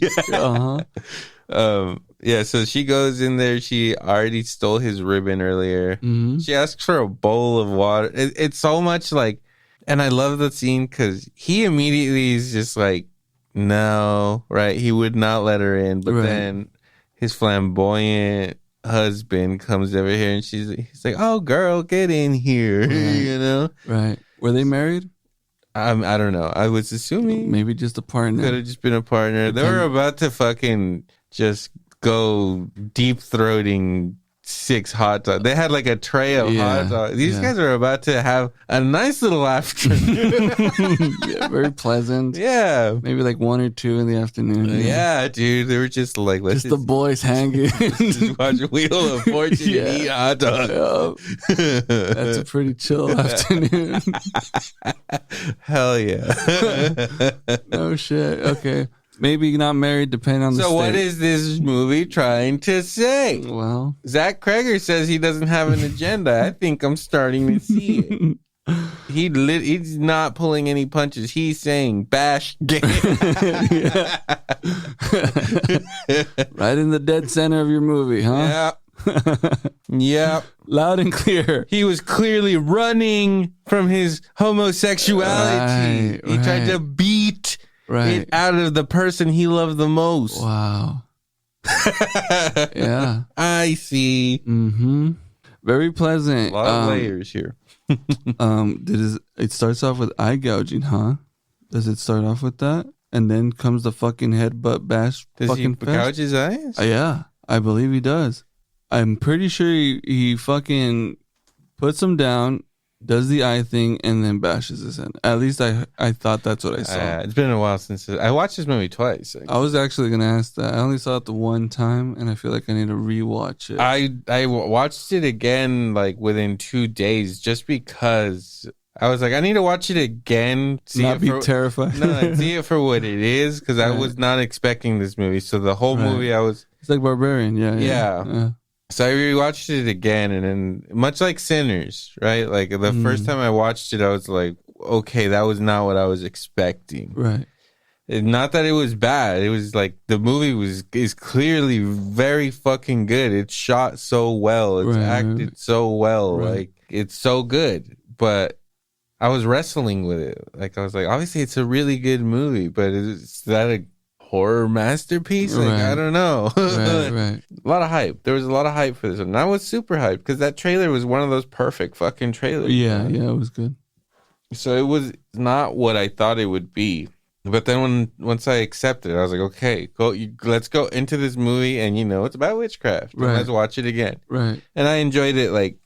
Yeah, so she goes in there. She already stole his ribbon earlier. She asks for a bowl of water. It's so much like, and I love the scene because he immediately is just like, no, right? He would not let her in. But then his flamboyant husband comes over here and he's like, oh, girl, get in here, you know? Right. Were they married? I don't know. I was assuming. Maybe just a partner. Could have just been a partner. They were about to fucking just go deep throating 6 hot dogs. They had like a tray of Yeah, hot dogs. These yeah. guys are about to have a nice little afternoon. Yeah, very pleasant. Yeah. Maybe like 1 or 2 in the afternoon. Yeah, dude. They were just like, let's Just the boys hanging. just watch Wheel of Fortune Yeah. and eat hot dogs. Yeah. That's a pretty chill afternoon. Hell yeah. No shit. Okay. Maybe not married, depending on the So state. what is this movie trying to say? Well, Zach Cregger says he doesn't have an agenda. I think I'm starting to see it. He's not pulling any punches. He's saying bash gay. right in the dead center of your movie, huh? Yep. Yep. Loud and clear. He was clearly running from his homosexuality. Right, He tried to right. beat Right. it out of the person he loved the most. Wow. Yeah. I see. Mm-hmm. Very pleasant. A lot of layers here. It starts off with eye gouging, huh? Does it start off with that? And then comes the fucking headbutt bash Does he fucking fest? gouge his eyes? Yeah, I believe he does. I'm pretty sure he fucking puts him down, does the eye thing, and then bashes his head. At least I thought that's what I saw. It's been a while since I watched this movie twice. I was actually gonna ask that. I only saw it the one time, and I feel like I need to rewatch it. I watched it again like within 2 days just because I was like, I need to watch it again. Not be terrified. No, see it for what it is because I Right. was not expecting this movie. So the whole Right. movie I was. It's like Barbarian, yeah. Yeah. So I rewatched it again, and then much like Sinners, right? Like the first time I watched it, I was like, okay, that was not what I was expecting. Right. Not that it was bad. It was like the movie is clearly very fucking good. It's shot so well. It's Right. acted so well. Right. Like it's so good. But I was wrestling with it. Like I was like, obviously it's a really good movie, but is that a horror masterpiece? Like Right. I don't know. Right. A lot of hype. There was a lot of hype for this one. And I was super hyped because that trailer was one of those perfect fucking trailers. Yeah, man. yeah, it was good. So it was not what I thought it would be. But then once I accepted it, I was like, okay, let's go into this movie, and it's about witchcraft. And Right. let's watch it again. Right. And I enjoyed it like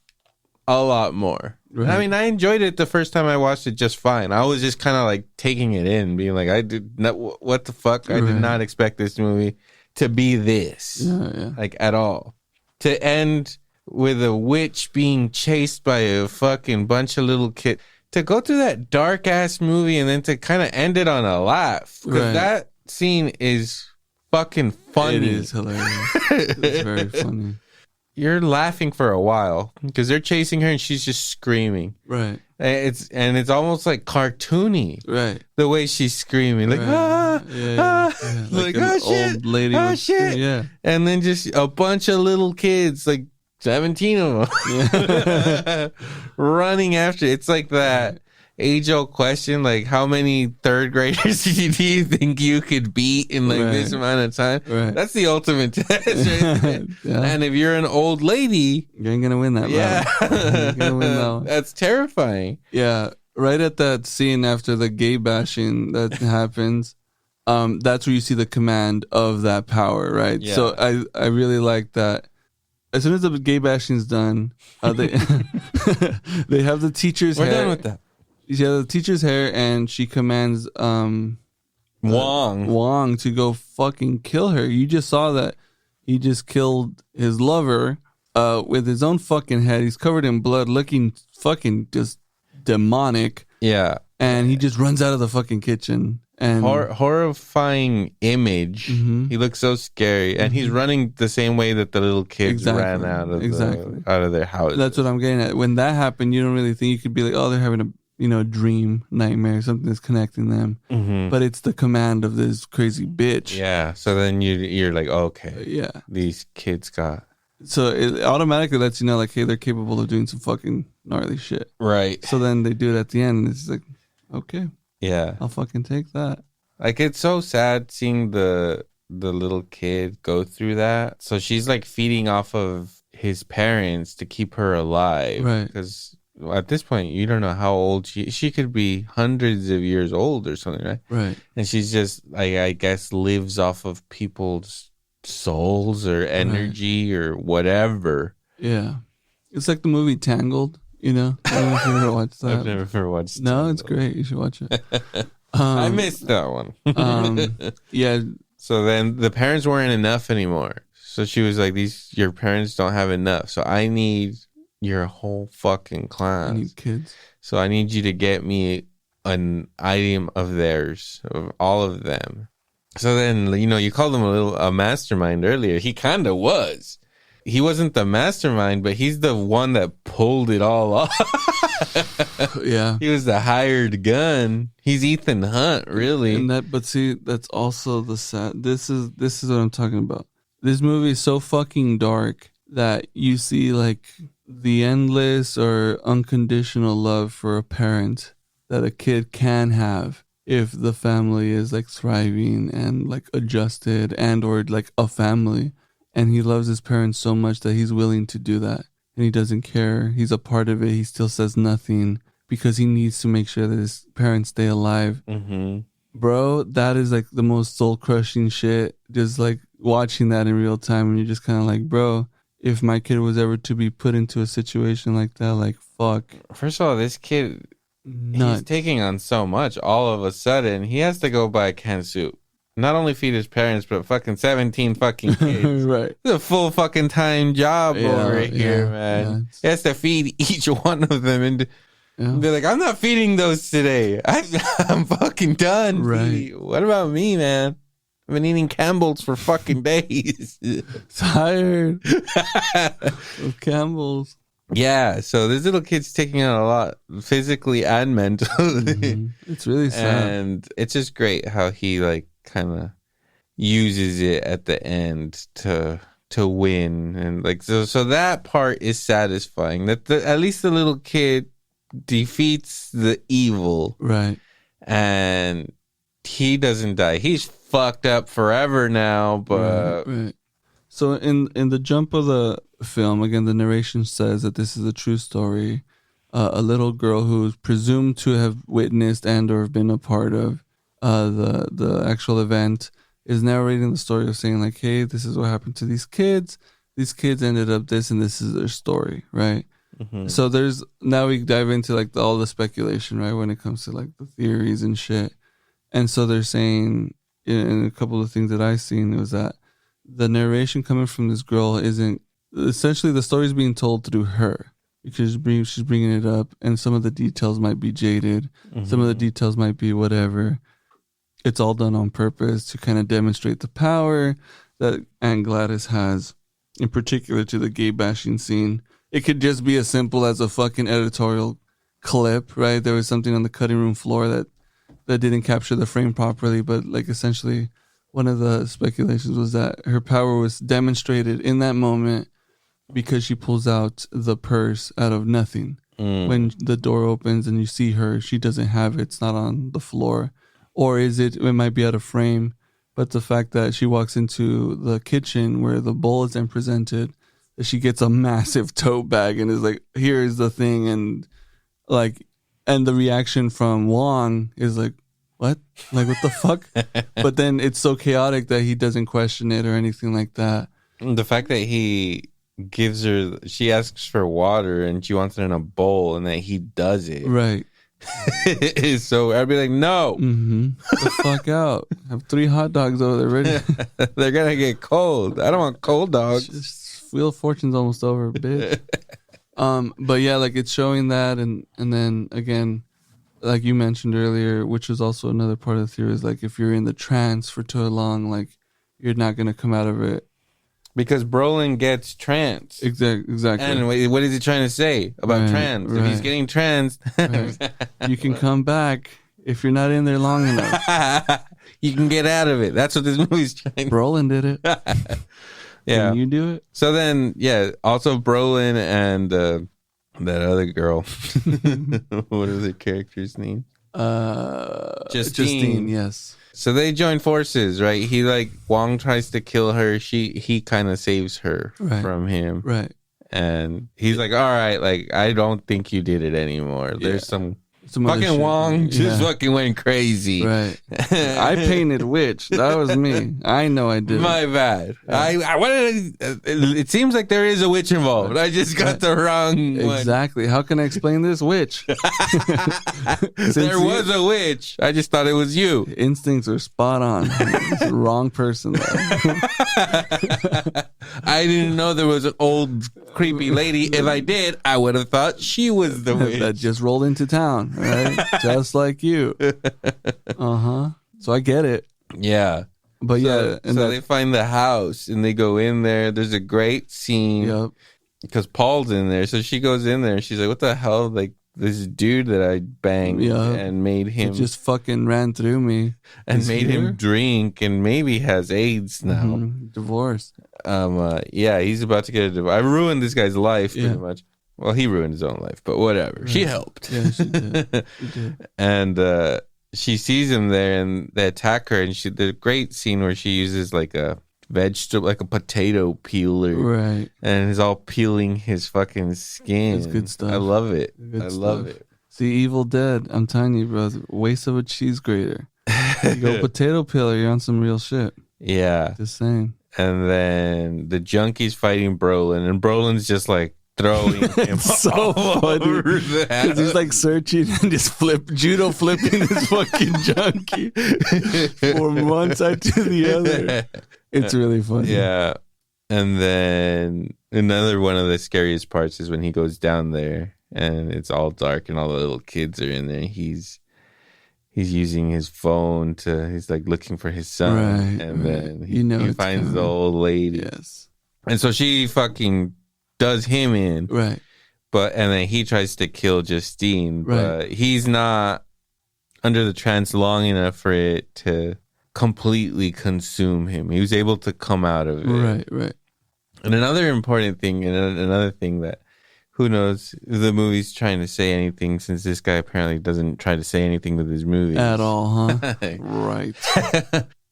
a lot more. Right. I mean, I enjoyed it the first time I watched it just fine. I was just kind of like taking it in, being like, I did not, what the fuck? I did Right. not expect this movie to be this, Yeah. like at all. To end with a witch being chased by a fucking bunch of little kids. To go through that dark ass movie and then to kind of end it on a laugh. Because Right. that scene is fucking funny. It is hilarious. It's very funny. You're laughing for a while because they're chasing her and she's just screaming. Right. And it's almost like cartoony Right. the way she's screaming, like Right. Yeah. like an oh shit, old lady oh would- shit, Yeah. and then just a bunch of little kids, like 17 of them, Yeah. running after. It's like that age-old question, like how many third graders do you think you could beat in like this Right. amount of time? Right. That's the ultimate test, right there. Yeah. And if you're an old lady, You ain't gonna win that. yeah, battle. You ain't gonna win that one. that's terrifying. Yeah, right at that scene after the gay bashing that happens, that's where you see the command of that power, right? Yeah. So I really like that. As soon as the gay bashing's done, they they have the teacher's We're hair. done with that. She has the teacher's hair, and she commands Wong to go fucking kill her. You just saw that he just killed his lover with his own fucking head. He's covered in blood, looking fucking just demonic. Yeah. And he just runs out of the fucking kitchen. And Horrifying image. Mhm. He looks so scary, and he's running the same way that the little kids Exactly. ran out of Exactly. out of their house. that's what I'm getting at. When that happened, you don't really think you could be like, oh, they're having a dream, nightmare, something that's connecting them. Mhm. But it's the command of this crazy bitch. Yeah. So then you're like, okay, Yeah. these kids got So it automatically lets you know, like, hey, they're capable of doing some fucking gnarly shit. right. So then they do it at the end, and it's like, okay, Yeah. I'll fucking take that. Like it's so sad seeing the little kid go through that. So she's like feeding off of his parents to keep her alive, Right. Because at this point you don't know how old she could be, hundreds of years old or something, right? Right. And she's just like, I guess, lives off of people's souls or energy or whatever. Yeah. It's like the movie Tangled, you know? I don't know if you ever watched that. I've never watched. No, it's great. You should watch it. I missed that one. Yeah. So then the parents weren't enough anymore. So she was like, your parents don't have enough. So I need your whole fucking class. I need kids. So I need you to get me an item of theirs, of all of them. So then, you called him a mastermind earlier. He kind of was. He wasn't the mastermind, but he's the one that pulled it all off. Yeah. He was the hired gun. He's Ethan Hunt, really. But see, that's also the sad. This is what I'm talking about. This movie is so fucking dark that you see like the endless or unconditional love for a parent that a kid can have if the family is like thriving and like adjusted and or like a family, and he loves his parents so much that he's willing to do that and he doesn't care. He's a part of it. He still says nothing because he needs to make sure that his parents stay alive. Mm-hmm. Bro, that is like the most soul crushing shit. Just like watching that in real time, and you're just kind of like, bro, if my kid was ever to be put into a situation like that, like fuck. First of all, this kid, Nuts. he's taking on so much. All of a sudden, he has to go buy a canned soup. Not only feed his parents, but fucking 17 fucking kids. Right. It's a full fucking time job over here, man. Yeah, He has to feed each one of them. And yeah. they're like, I'm not feeding those today. I'm fucking done. Right. What about me, man? I've been eating Campbell's for fucking days. Tired of Campbell's. Yeah, so this little kid's taking on a lot physically and mentally. Mm-hmm. It's really sad. And it's just great how he like kind of uses it at the end to win, and like so that part is satisfying, that at least the little kid defeats the evil, Right. and he doesn't die. He's fucked up forever now, but Right. So in the jump of the film, again, the narration says that this is a true story. A little girl who's presumed to have witnessed and or been a part of the actual event is narrating the story of saying like, hey, this is what happened to these kids. These kids ended up this, and this is their story, right? Mm-hmm. So now we dive into like all the speculation, right, when it comes to like the theories and shit. And so they're saying, in a couple of things that I seen, was that the narration coming from this girl isn't, essentially the story's being told through her, because she's bringing it up, and some of the details might be jaded. Mm-hmm. Some of the details might be whatever. It's all done on purpose to kind of demonstrate the power that Aunt Gladys has, in particular to the gay bashing scene. It could just be as simple as a fucking editorial clip, right? There was something on the cutting room floor that didn't capture the frame properly, but like essentially one of the speculations was that her power was demonstrated in that moment because she pulls out the purse out of nothing. When the door opens and you see her, she doesn't have it. It's not on the floor. Or it might be out of frame, but the fact that she walks into the kitchen where the bowl is then presented, that she gets a massive tote bag and is like, here's the thing. And like, and the reaction from Wong is like, what? Like, what the fuck? But then it's so chaotic that he doesn't question it or anything like that. The fact that he gives her, she asks for water and she wants it in a bowl, and that he does it. Right. Is so, I'd be like, no. Mm-hmm. The fuck out. I have 3 hot dogs over there ready. They're going to get cold. I don't want cold dogs. Just, Wheel of Fortune's almost over, bitch. But yeah, like it's showing that, and then again, like you mentioned earlier, which was also another part of the theory, is like if you're in the trance for too long, like you're not gonna come out of it. Because Brolin gets trance. Exactly. And what is he trying to say about trance? If he's getting trance, you can come back if you're not in there long enough. You can get out of it. That's what this movie's trying. Brolin did it. Yeah. Can you do it? So then, yeah, also Brolin and that other girl. What is the character's name? Justine, yes. So they join forces, right? He like, Wong tries to kill her. He kind of saves her from him. Right. And he's like, all right, like, I don't think you did it anymore. There's some Some other Fucking shit. Wong just Yeah. fucking went crazy. Right. I painted witch. That was me. I know I did. My bad. I wanted. It seems like there is a witch involved. I just got the wrong one. Exactly. How can I explain this? Witch. There was a witch. I just thought it was you. Instincts are spot on. It's the wrong person. Though. I didn't know there was an old creepy lady. If I did, I would have thought she was the witch. That just rolled into town, right? Just like you. So I get it. Yeah. But So, and so they find the house and they go in there. There's a great scene. Yep. Because Paul's in there. So she goes in there and she's like, what the hell? Like, this dude that I banged and made him. It just fucking ran through me. And made him drink and maybe has AIDS now. Divorce. Yeah, he's about to get a divorce. I ruined this guy's life pretty much. Well, he ruined his own life, but whatever. Right. She helped. Yeah, she did. She did. And she sees him there and they attack her. And the great scene where she uses like a vegetable, like a potato peeler. Right. And is all peeling his fucking skin. It's good stuff. I love it. Good I stuff. love it. See, Evil Dead. I'm telling you, bro. Waste of a cheese grater. You go potato peeler, you're on some real shit. Yeah. Just saying. And then the junkie's fighting Brolin, and Brolin's just like throwing him so funny because he's like searching and just judo flipping this fucking junkie from one side to the other. It's really funny. Yeah. And then another one of the scariest parts is when he goes down there and it's all dark and all the little kids are in there. He's using his phone he's like looking for his son. Right, and then he finds coming. the old lady. Yes. And so she fucking does him in. Right. And then he tries to kill Justine. Right. But he's not under the trance long enough for it to completely consume him. He was able to come out of it. Right. And another important thing, and another thing that who knows if the movie's trying to say anything, since this guy apparently doesn't try to say anything with his movies. At all, huh? Right.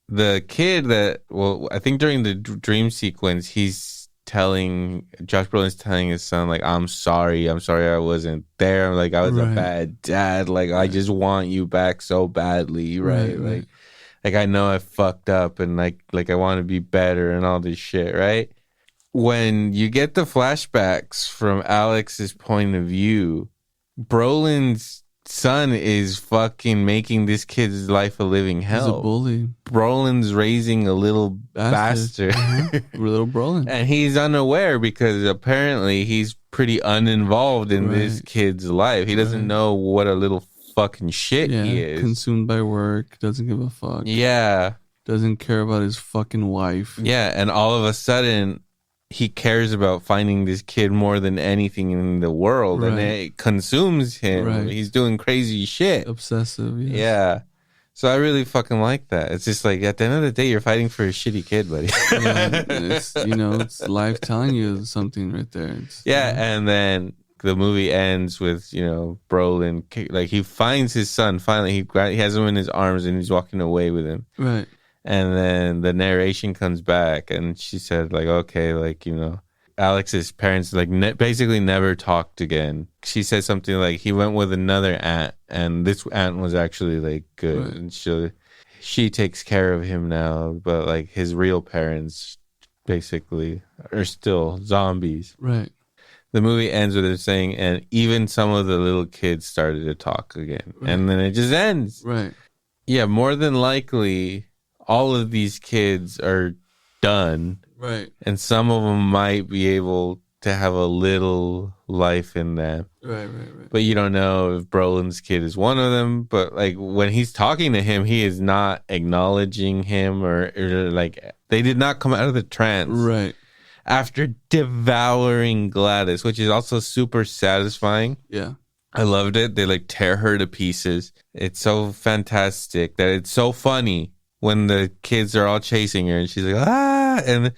The kid I think during the dream sequence, Josh Brolin's telling his son, like, I'm sorry I wasn't there. Like, I was a bad dad. Like, I just want you back so badly, right? Like I know I fucked up and like I want to be better and all this shit, right? When you get the flashbacks from Alex's point of view, Brolin's son is fucking making this kid's life a living hell. He's a bully. Brolin's raising a little bastard. Little Brolin. And he's unaware because apparently he's pretty uninvolved in this kid's life. He doesn't know what a little fucking shit he is. Consumed by work, doesn't give a fuck. Yeah. Doesn't care about his fucking wife. Yeah, and all of a sudden he cares about finding this kid more than anything in the world, and it consumes him. Right. He's doing crazy shit. Obsessive, yes. Yeah. So I really fucking like that. It's just like, at the end of the day, you're fighting for a shitty kid, buddy. Yeah, it's life telling you something right there. And then the movie ends with, Brolin, like, he finds his son. Finally, he has him in his arms, and he's walking away with him. Right. And then the narration comes back, and she said, like, okay, like, Alex's parents, like, basically never talked again. She said something like, he went with another aunt, and this aunt was actually, like, good. Right. And she takes care of him now, but, like, his real parents, basically, are still zombies. Right. The movie ends with it saying, and even some of the little kids started to talk again. Right. And then it just ends. Right. Yeah, more than likely, all of these kids are done. Right. And some of them might be able to have a little life in them. Right. But you don't know if Brolin's kid is one of them. But, like, when he's talking to him, he is not acknowledging him or like, they did not come out of the trance. Right. After devouring Gladys, which is also super satisfying. Yeah. I loved it. They, like, tear her to pieces. It's so fantastic that it's so funny when the kids are all chasing her and she's like, ah, and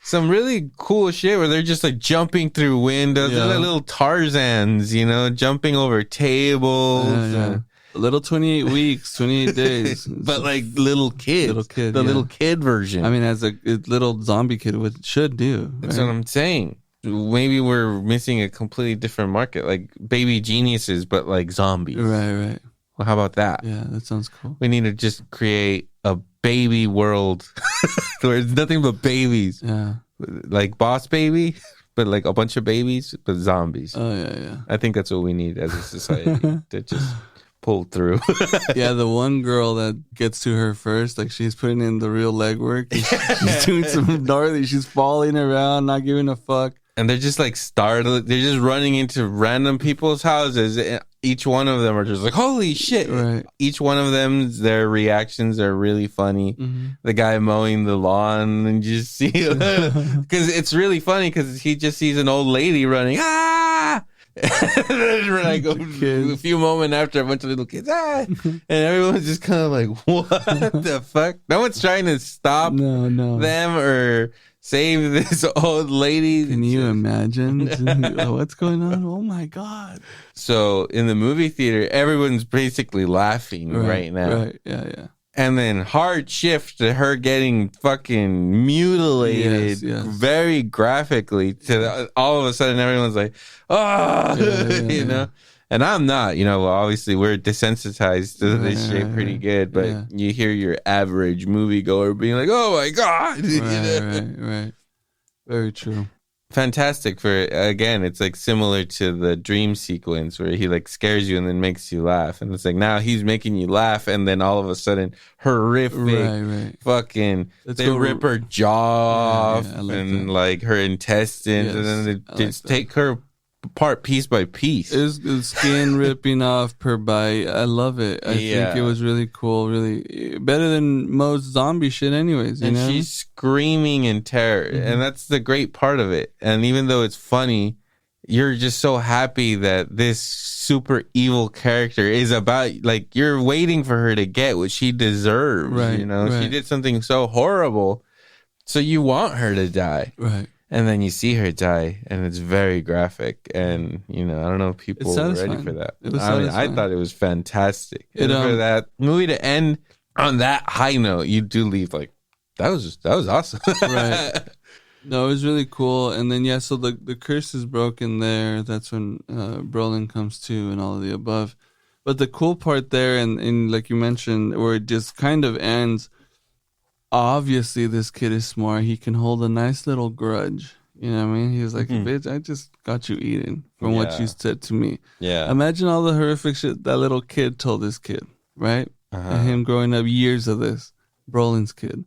some really cool shit where they're just like jumping through windows. They're like little Tarzans, jumping over tables. Yeah. A little 28 weeks, 28 days. But like little kids. The little kid version. I mean, as a little zombie kid should do. That's what I'm saying. maybe we're missing a completely different market, like baby geniuses, but like zombies. Right. Well, how about that? Yeah, that sounds cool. We need to just create a baby world where it's nothing but babies. Yeah. Like Boss Baby, but like a bunch of babies, but zombies. Oh, yeah. I think that's what we need as a society to just pull through. Yeah, the one girl that gets to her first, like she's putting in the real legwork. She's doing some gnarly. She's falling around, not giving a fuck. And they're just like startled. They're just running into random people's houses. Each one of them are just like, holy shit. Right. Each one of them, their reactions are really funny. Mm-hmm. The guy mowing the lawn and just see, because it's really funny because he just sees an old lady running. Ah! And then like a few moments after, a bunch of little kids, and everyone's just kind of like, what the fuck? No one's trying to stop them or save this old lady. Can you imagine what's going on? Oh my god! So in the movie theater, everyone's basically laughing right now. Right? Yeah. And then hard shift to her getting fucking mutilated very graphically to all of a sudden everyone's like, oh, you know? And I'm not, well, obviously we're desensitized to this shit pretty good, but you hear your average moviegoer being like, oh my God. Right. Very true. Fantastic for, again, it's like similar to the dream sequence where he like scares you and then makes you laugh. And it's like now he's making you laugh and then all of a sudden horrific fucking, they rip her jaw off and like her intestines and then they just take her apart piece by piece. It's skin ripping off per bite. I love it. I think it was really cool, really better than most zombie shit anyways. And she's screaming in terror. And that's the great part of it. And even though it's funny, you're just so happy that this super evil character is about, like, you're waiting for her to get what she deserves. She did something so horrible, so you want her to die. Right. And then you see her die, and it's very graphic. And, I don't know if people were ready for that. I thought it was fantastic. And for that movie to end on that high note, you do leave like, that was awesome. Right. No, it was really cool. And then, so the curse is broken there. That's when Brolin comes to and all of the above. But the cool part there, and like you mentioned, where it just kind of ends, obviously this kid is smart. He can hold a nice little grudge. You know what I mean? He was like, bitch, I just got you eaten from what you said to me. Yeah. Imagine all the horrific shit that little kid told this kid, right? And him growing up years of this, Brolin's kid.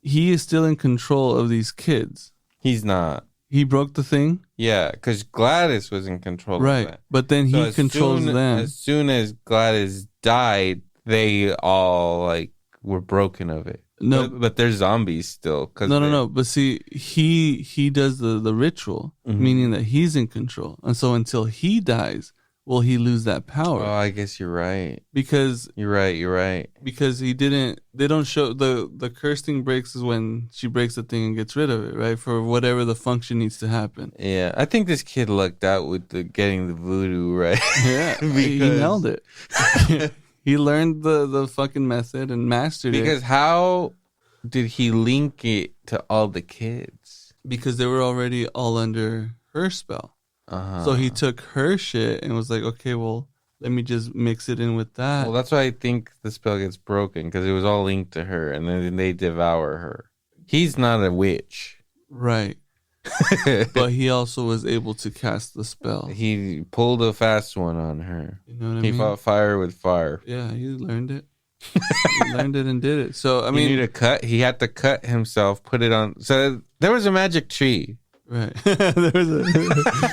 He is still in control of these kids. He's not. He broke the thing? Yeah, because Gladys was in control of that. But then he controls them. As soon as Gladys died, they all like were broken of it. No, but they're zombies still. No. But see, he does the ritual, meaning that he's in control. And so until he dies, will he lose that power? Oh, I guess you're right. Because you're right. Because they don't show the curse thing breaks is when she breaks the thing and gets rid of it, right? For whatever the function needs to happen. Yeah, I think this kid lucked out with getting the voodoo right. Yeah, he nailed it. He learned the fucking method and mastered it. Because how did he link it to all the kids? Because they were already all under her spell. So he took her shit and was like, okay, well, let me just mix it in with that. Well, that's why I think the spell gets broken, because it was all linked to her, and then they devour her. He's not a witch. Right. But he also was able to cast the spell. He pulled a fast one on her. You know what I mean? He fought fire with fire. Yeah, he learned it. He learned it and did it. So, I mean... He had to cut himself, put it on... So there was a magic tree. Right.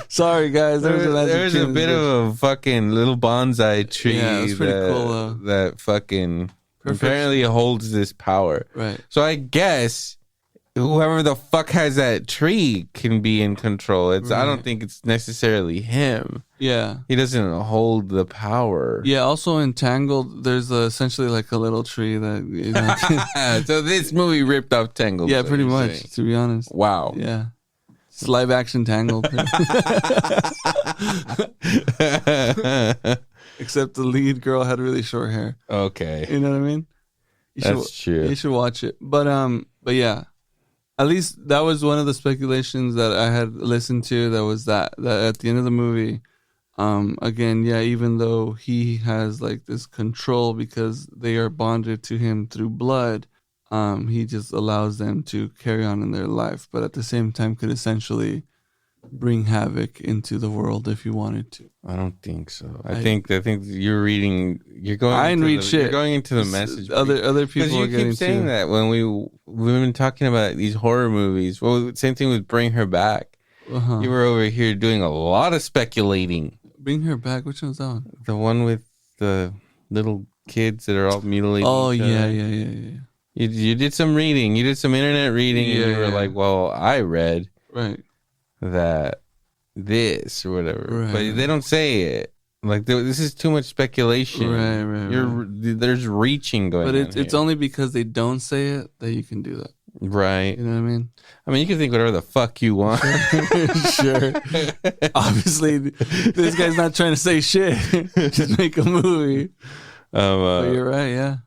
Sorry, guys. There was a bit of a fucking little bonsai tree. Yeah, it's pretty cool, though. That fucking apparently holds this power. Right. So I guess whoever the fuck has that tree can be in control. I don't think it's necessarily him. Yeah. He doesn't hold the power. Yeah, also in Tangled, there's essentially like a little tree that... So this movie ripped off Tangled. Yeah, pretty much, to be honest. Wow. Yeah. It's live action Tangled. Except the lead girl had really short hair. Okay. You know what I mean? That's true. You should watch it. But yeah. At least that was one of the speculations that I had listened to. That was that at the end of the movie, again, yeah, even though he has like this control because they are bonded to him through blood, he just allows them to carry on in their life, but at the same time could essentially bring havoc into the world if you wanted to. I don't think so. I think you're reading. You're going. I didn't read shit. shit. You're going into the message. Other people are you getting keep saying too. that when we've been talking about these horror movies. Well, same thing with Bring Her Back. Uh-huh. You were over here doing a lot of speculating. Bring Her Back. Which one's that one? The one with the little kids that are all mutilated. Oh each yeah, other. yeah. You did some reading. You did some internet reading, and you were like, "Well, I read Right. that this or whatever," Right. but they don't say it. Like this is too much speculation. Right. There's reaching going. But on it's here. only because they don't say it that you can do that. Right. You know what I mean? I mean, you can think whatever the fuck you want. Sure. Obviously, this guy's not trying to say shit. Just make a movie. But you're right, yeah.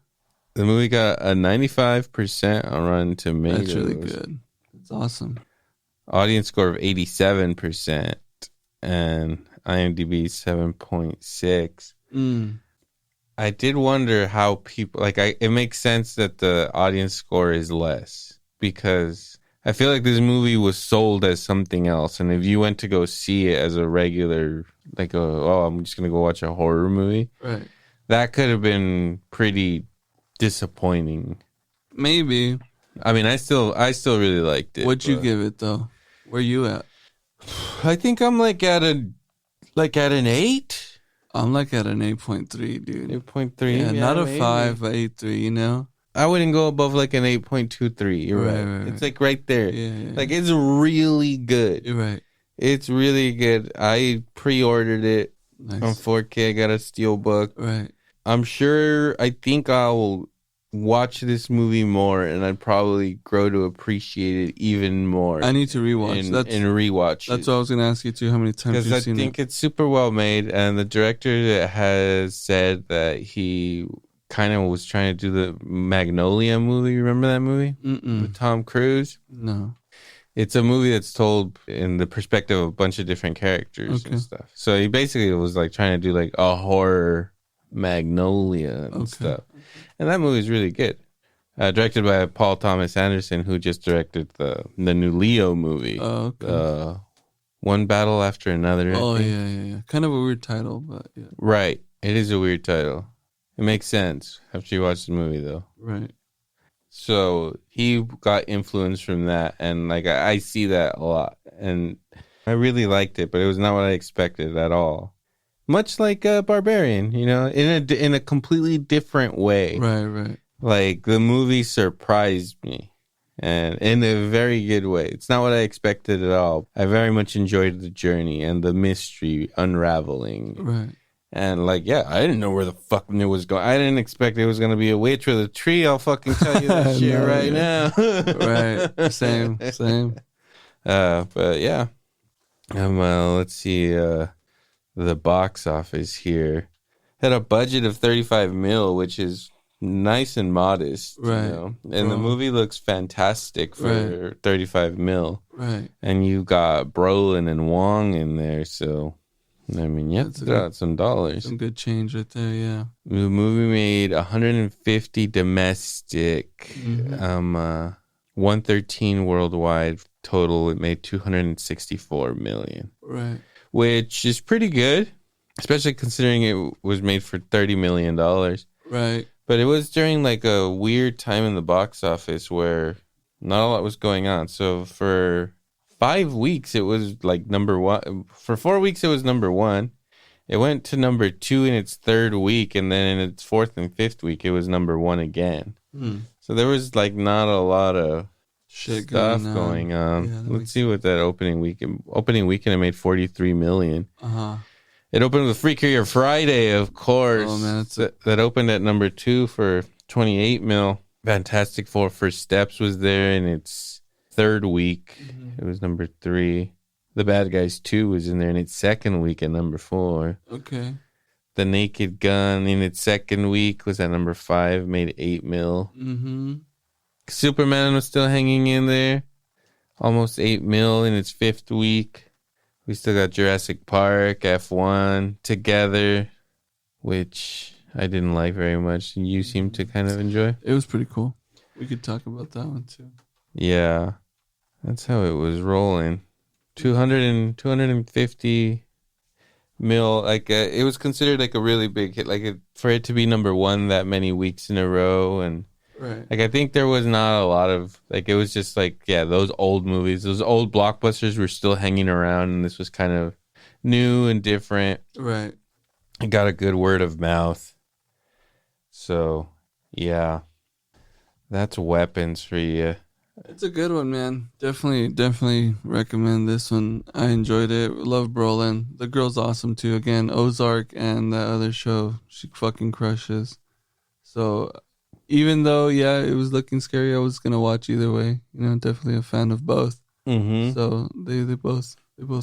The movie got a 95% on Rotten Tomatoes. That's really good. It's awesome. Audience score of 87% and IMDb 7.6. I did wonder how people it makes sense that the audience score is less because I feel like this movie was sold as something else, and if you went to go see it as a regular I'm just gonna go watch a horror movie, Right. that could have been pretty disappointing. Maybe. I mean, I still really liked it. What'd you give it though? Where you at? I think I'm at an 8. I'm like at an 8.3, dude. 8.3. Yeah, not a maybe. 5, but 8.3, you know? I wouldn't go above like an 8.23. You're right. It's like right there. Yeah. Like it's really good. You're right. It's really good. I pre-ordered it Nice. on 4K. I got a steelbook. Right. I think I'll watch this movie more, and I'd probably grow to appreciate it even more. I need to rewatch. And rewatch That's it. what I was going to ask you too. How many times Because you've I seen think it? it's super well made, and the director has said that he kind of was trying to do the Magnolia movie. Remember that movie with Tom Cruise? No. It's a movie that's told in the perspective of a bunch of different characters and stuff. So he basically was like trying to do like a horror Magnolia and stuff. And that movie is really good. Directed by Paul Thomas Anderson, who just directed the new Leo movie. Oh, okay. One Battle After Another. Oh, yeah. Kind of a weird title, but yeah. Right. It is a weird title. It makes sense after you watch the movie, though. Right. So he got influence from that, and like I see that a lot, and I really liked it, but it was not what I expected at all. Much like Barbarian, you know, in a completely different way. Right. Like the movie surprised me, and in a very good way. It's not what I expected at all. I very much enjoyed the journey and the mystery unraveling. Right. And like, yeah, I didn't know where the fuck it was going. I didn't expect it was going to be a witch with a tree. I'll fucking tell you that shit right now. Right. Same. But yeah. Let's see. The box office here had a budget of 35 mil, which is nice and modest. Right. You know? And the movie looks fantastic for 35 mil. Right. And you got Brolin and Wong in there, so I mean, you have to throw out some dollars. Some good change right there, yeah. The movie made 150 domestic, 113 worldwide. Total, it made 264 million. Right. Which is pretty good, especially considering it was made for $30 million. Right. But it was during like a weird time in the box office where not a lot was going on. So for 5 weeks, it was like number one. For 4 weeks, it was number one. It went to number 2 in its third week, and then in its fourth and fifth week, it was number 1 again. So there was like not a lot of stuff going on. Yeah, let's see what that opening weekend. It made 43 million. It opened with Freakier Friday, of course. Oh man, that opened at number 2 for 28 mil. Fantastic Four First Steps was there in its third week. It was number 3. The Bad Guys 2 was in there in its second week at number 4. Okay. The Naked Gun in its second week was at number 5, made 8 mil. Superman was still hanging in there. almost 8 mil in its 5th week. We still got Jurassic Park, F1 together, which I didn't like very much. You seem to kind of enjoy. It was pretty cool. We could talk about that one too. Yeah, that's how it was rolling. 250 mil. Like it was considered like a really big hit. Like for it to be number one that many weeks in a row, and Right. like I think there was not a lot of like it was just like those old movies, those old blockbusters were still hanging around, and this was kind of new and different. Right. It got a good word of mouth. So yeah, that's Weapons for you. It's a good one, man. Definitely recommend this one. I enjoyed it. Love Brolin. The girl's awesome too. Again, Ozark and that other show, she fucking crushes. So even though, it was looking scary, I was gonna watch either way. You know, definitely a fan of both. Mm-hmm. So they both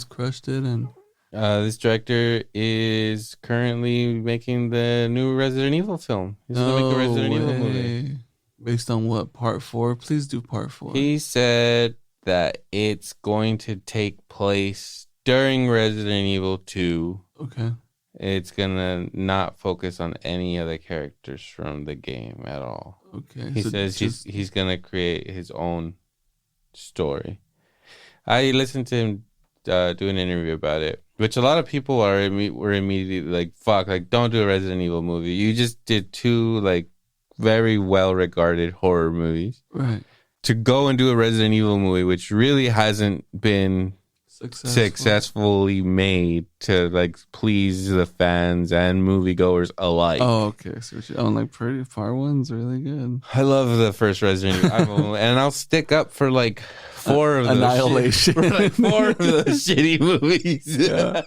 crushed it. And this director is currently making the new Resident Evil film. He's gonna make a Resident Evil movie. Based on what? Part 4? Please do part 4. He said that it's going to take place during Resident Evil 2. Okay. It's gonna not focus on any other characters from the game at all. Okay. He says he's gonna create his own story. I listened to him do an interview about it, which a lot of people were immediately like, "Fuck! Like, don't do a Resident Evil movie. You just did 2 like very well regarded horror movies. Right. To go and do a Resident Evil movie, which really hasn't been successfully made to like please the fans and moviegoers alike." Oh, okay. So like pretty far one's really good. I love the first Resident Evil, and I'll stick up for like 4 of those Annihilation. for like 4 of those shitty movies. Yeah.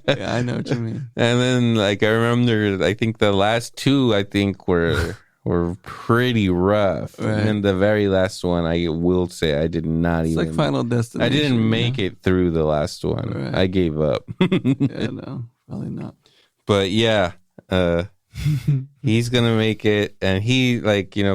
I know what you mean. And then like I remember, I think the last 2 were pretty rough. Right. And the very last one, I will say, I did not It's even. like Final Destination. I didn't make it through the last one. Right. I gave up. Yeah, no, probably not. But yeah, he's gonna make it, and he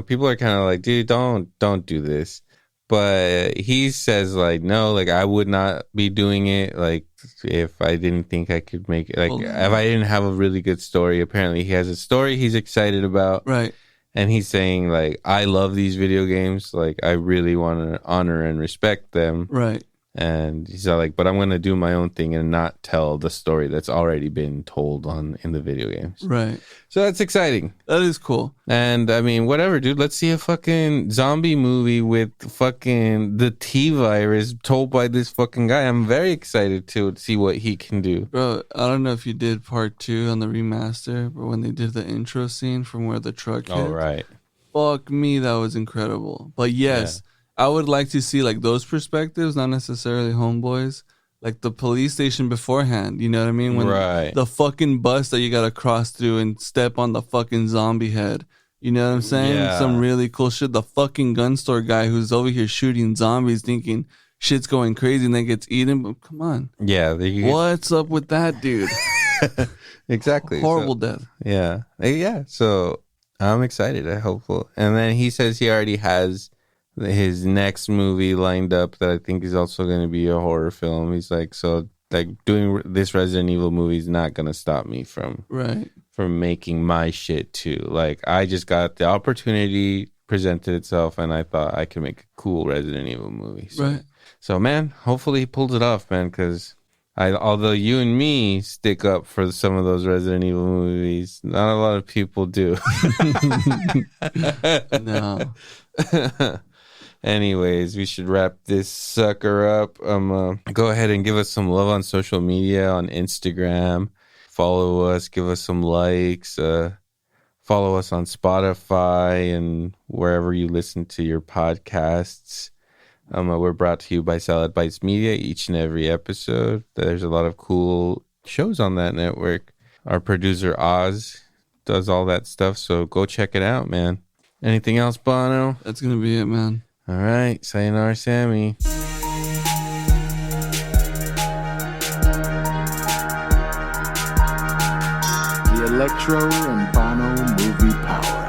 people are kind of like, dude, don't do this. But he says like, no, like I would not be doing it like if I didn't think I could make it. Like if I didn't have a really good story. Apparently, he has a story he's excited about. Right. And he's saying, like, I love these video games. Like, I really want to honor and respect them. Right. And he's like, but I'm going to do my own thing and not tell the story that's already been told in the video games. Right. So that's exciting. That is cool. And, I mean, whatever, dude. Let's see a fucking zombie movie with fucking the T-virus told by this fucking guy. I'm very excited to see what he can do. Bro, I don't know if you did part 2 on the remaster, but when they did the intro scene from where the truck hit. Oh, right. Fuck me, that was incredible. But yes, I would like to see like those perspectives, not necessarily Homeboys. Like the police station beforehand, you know what I mean? When Right. the fucking bus that you gotta cross through and step on the fucking zombie head. You know what I'm saying? Yeah. Some really cool shit. The fucking gun store guy who's over here shooting zombies thinking shit's going crazy and then gets eaten. But come on. Yeah. What's up with that, dude? Exactly. Horrible death. Yeah. Yeah. So I'm excited. I hope. And then he says he already has his next movie lined up that I think is also going to be a horror film. He's like, so like doing this Resident Evil movie is not going to stop me from making my shit too. Like I just got the opportunity presented itself and I thought I could make a cool Resident Evil movie. So man, hopefully he pulls it off, man, because although you and me stick up for some of those Resident Evil movies, not a lot of people do. No. Anyways, we should wrap this sucker up. Go ahead and give us some love on social media, on Instagram. Follow us, give us some likes. Follow us on Spotify and wherever you listen to your podcasts. We're brought to you by Salad Bites Media each and every episode. There's a lot of cool shows on that network. Our producer Oz does all that stuff, so go check it out, man. Anything else, Bono? That's going to be it, man. All right. Sayonara, Sammy. The Electro and Bono Movie Power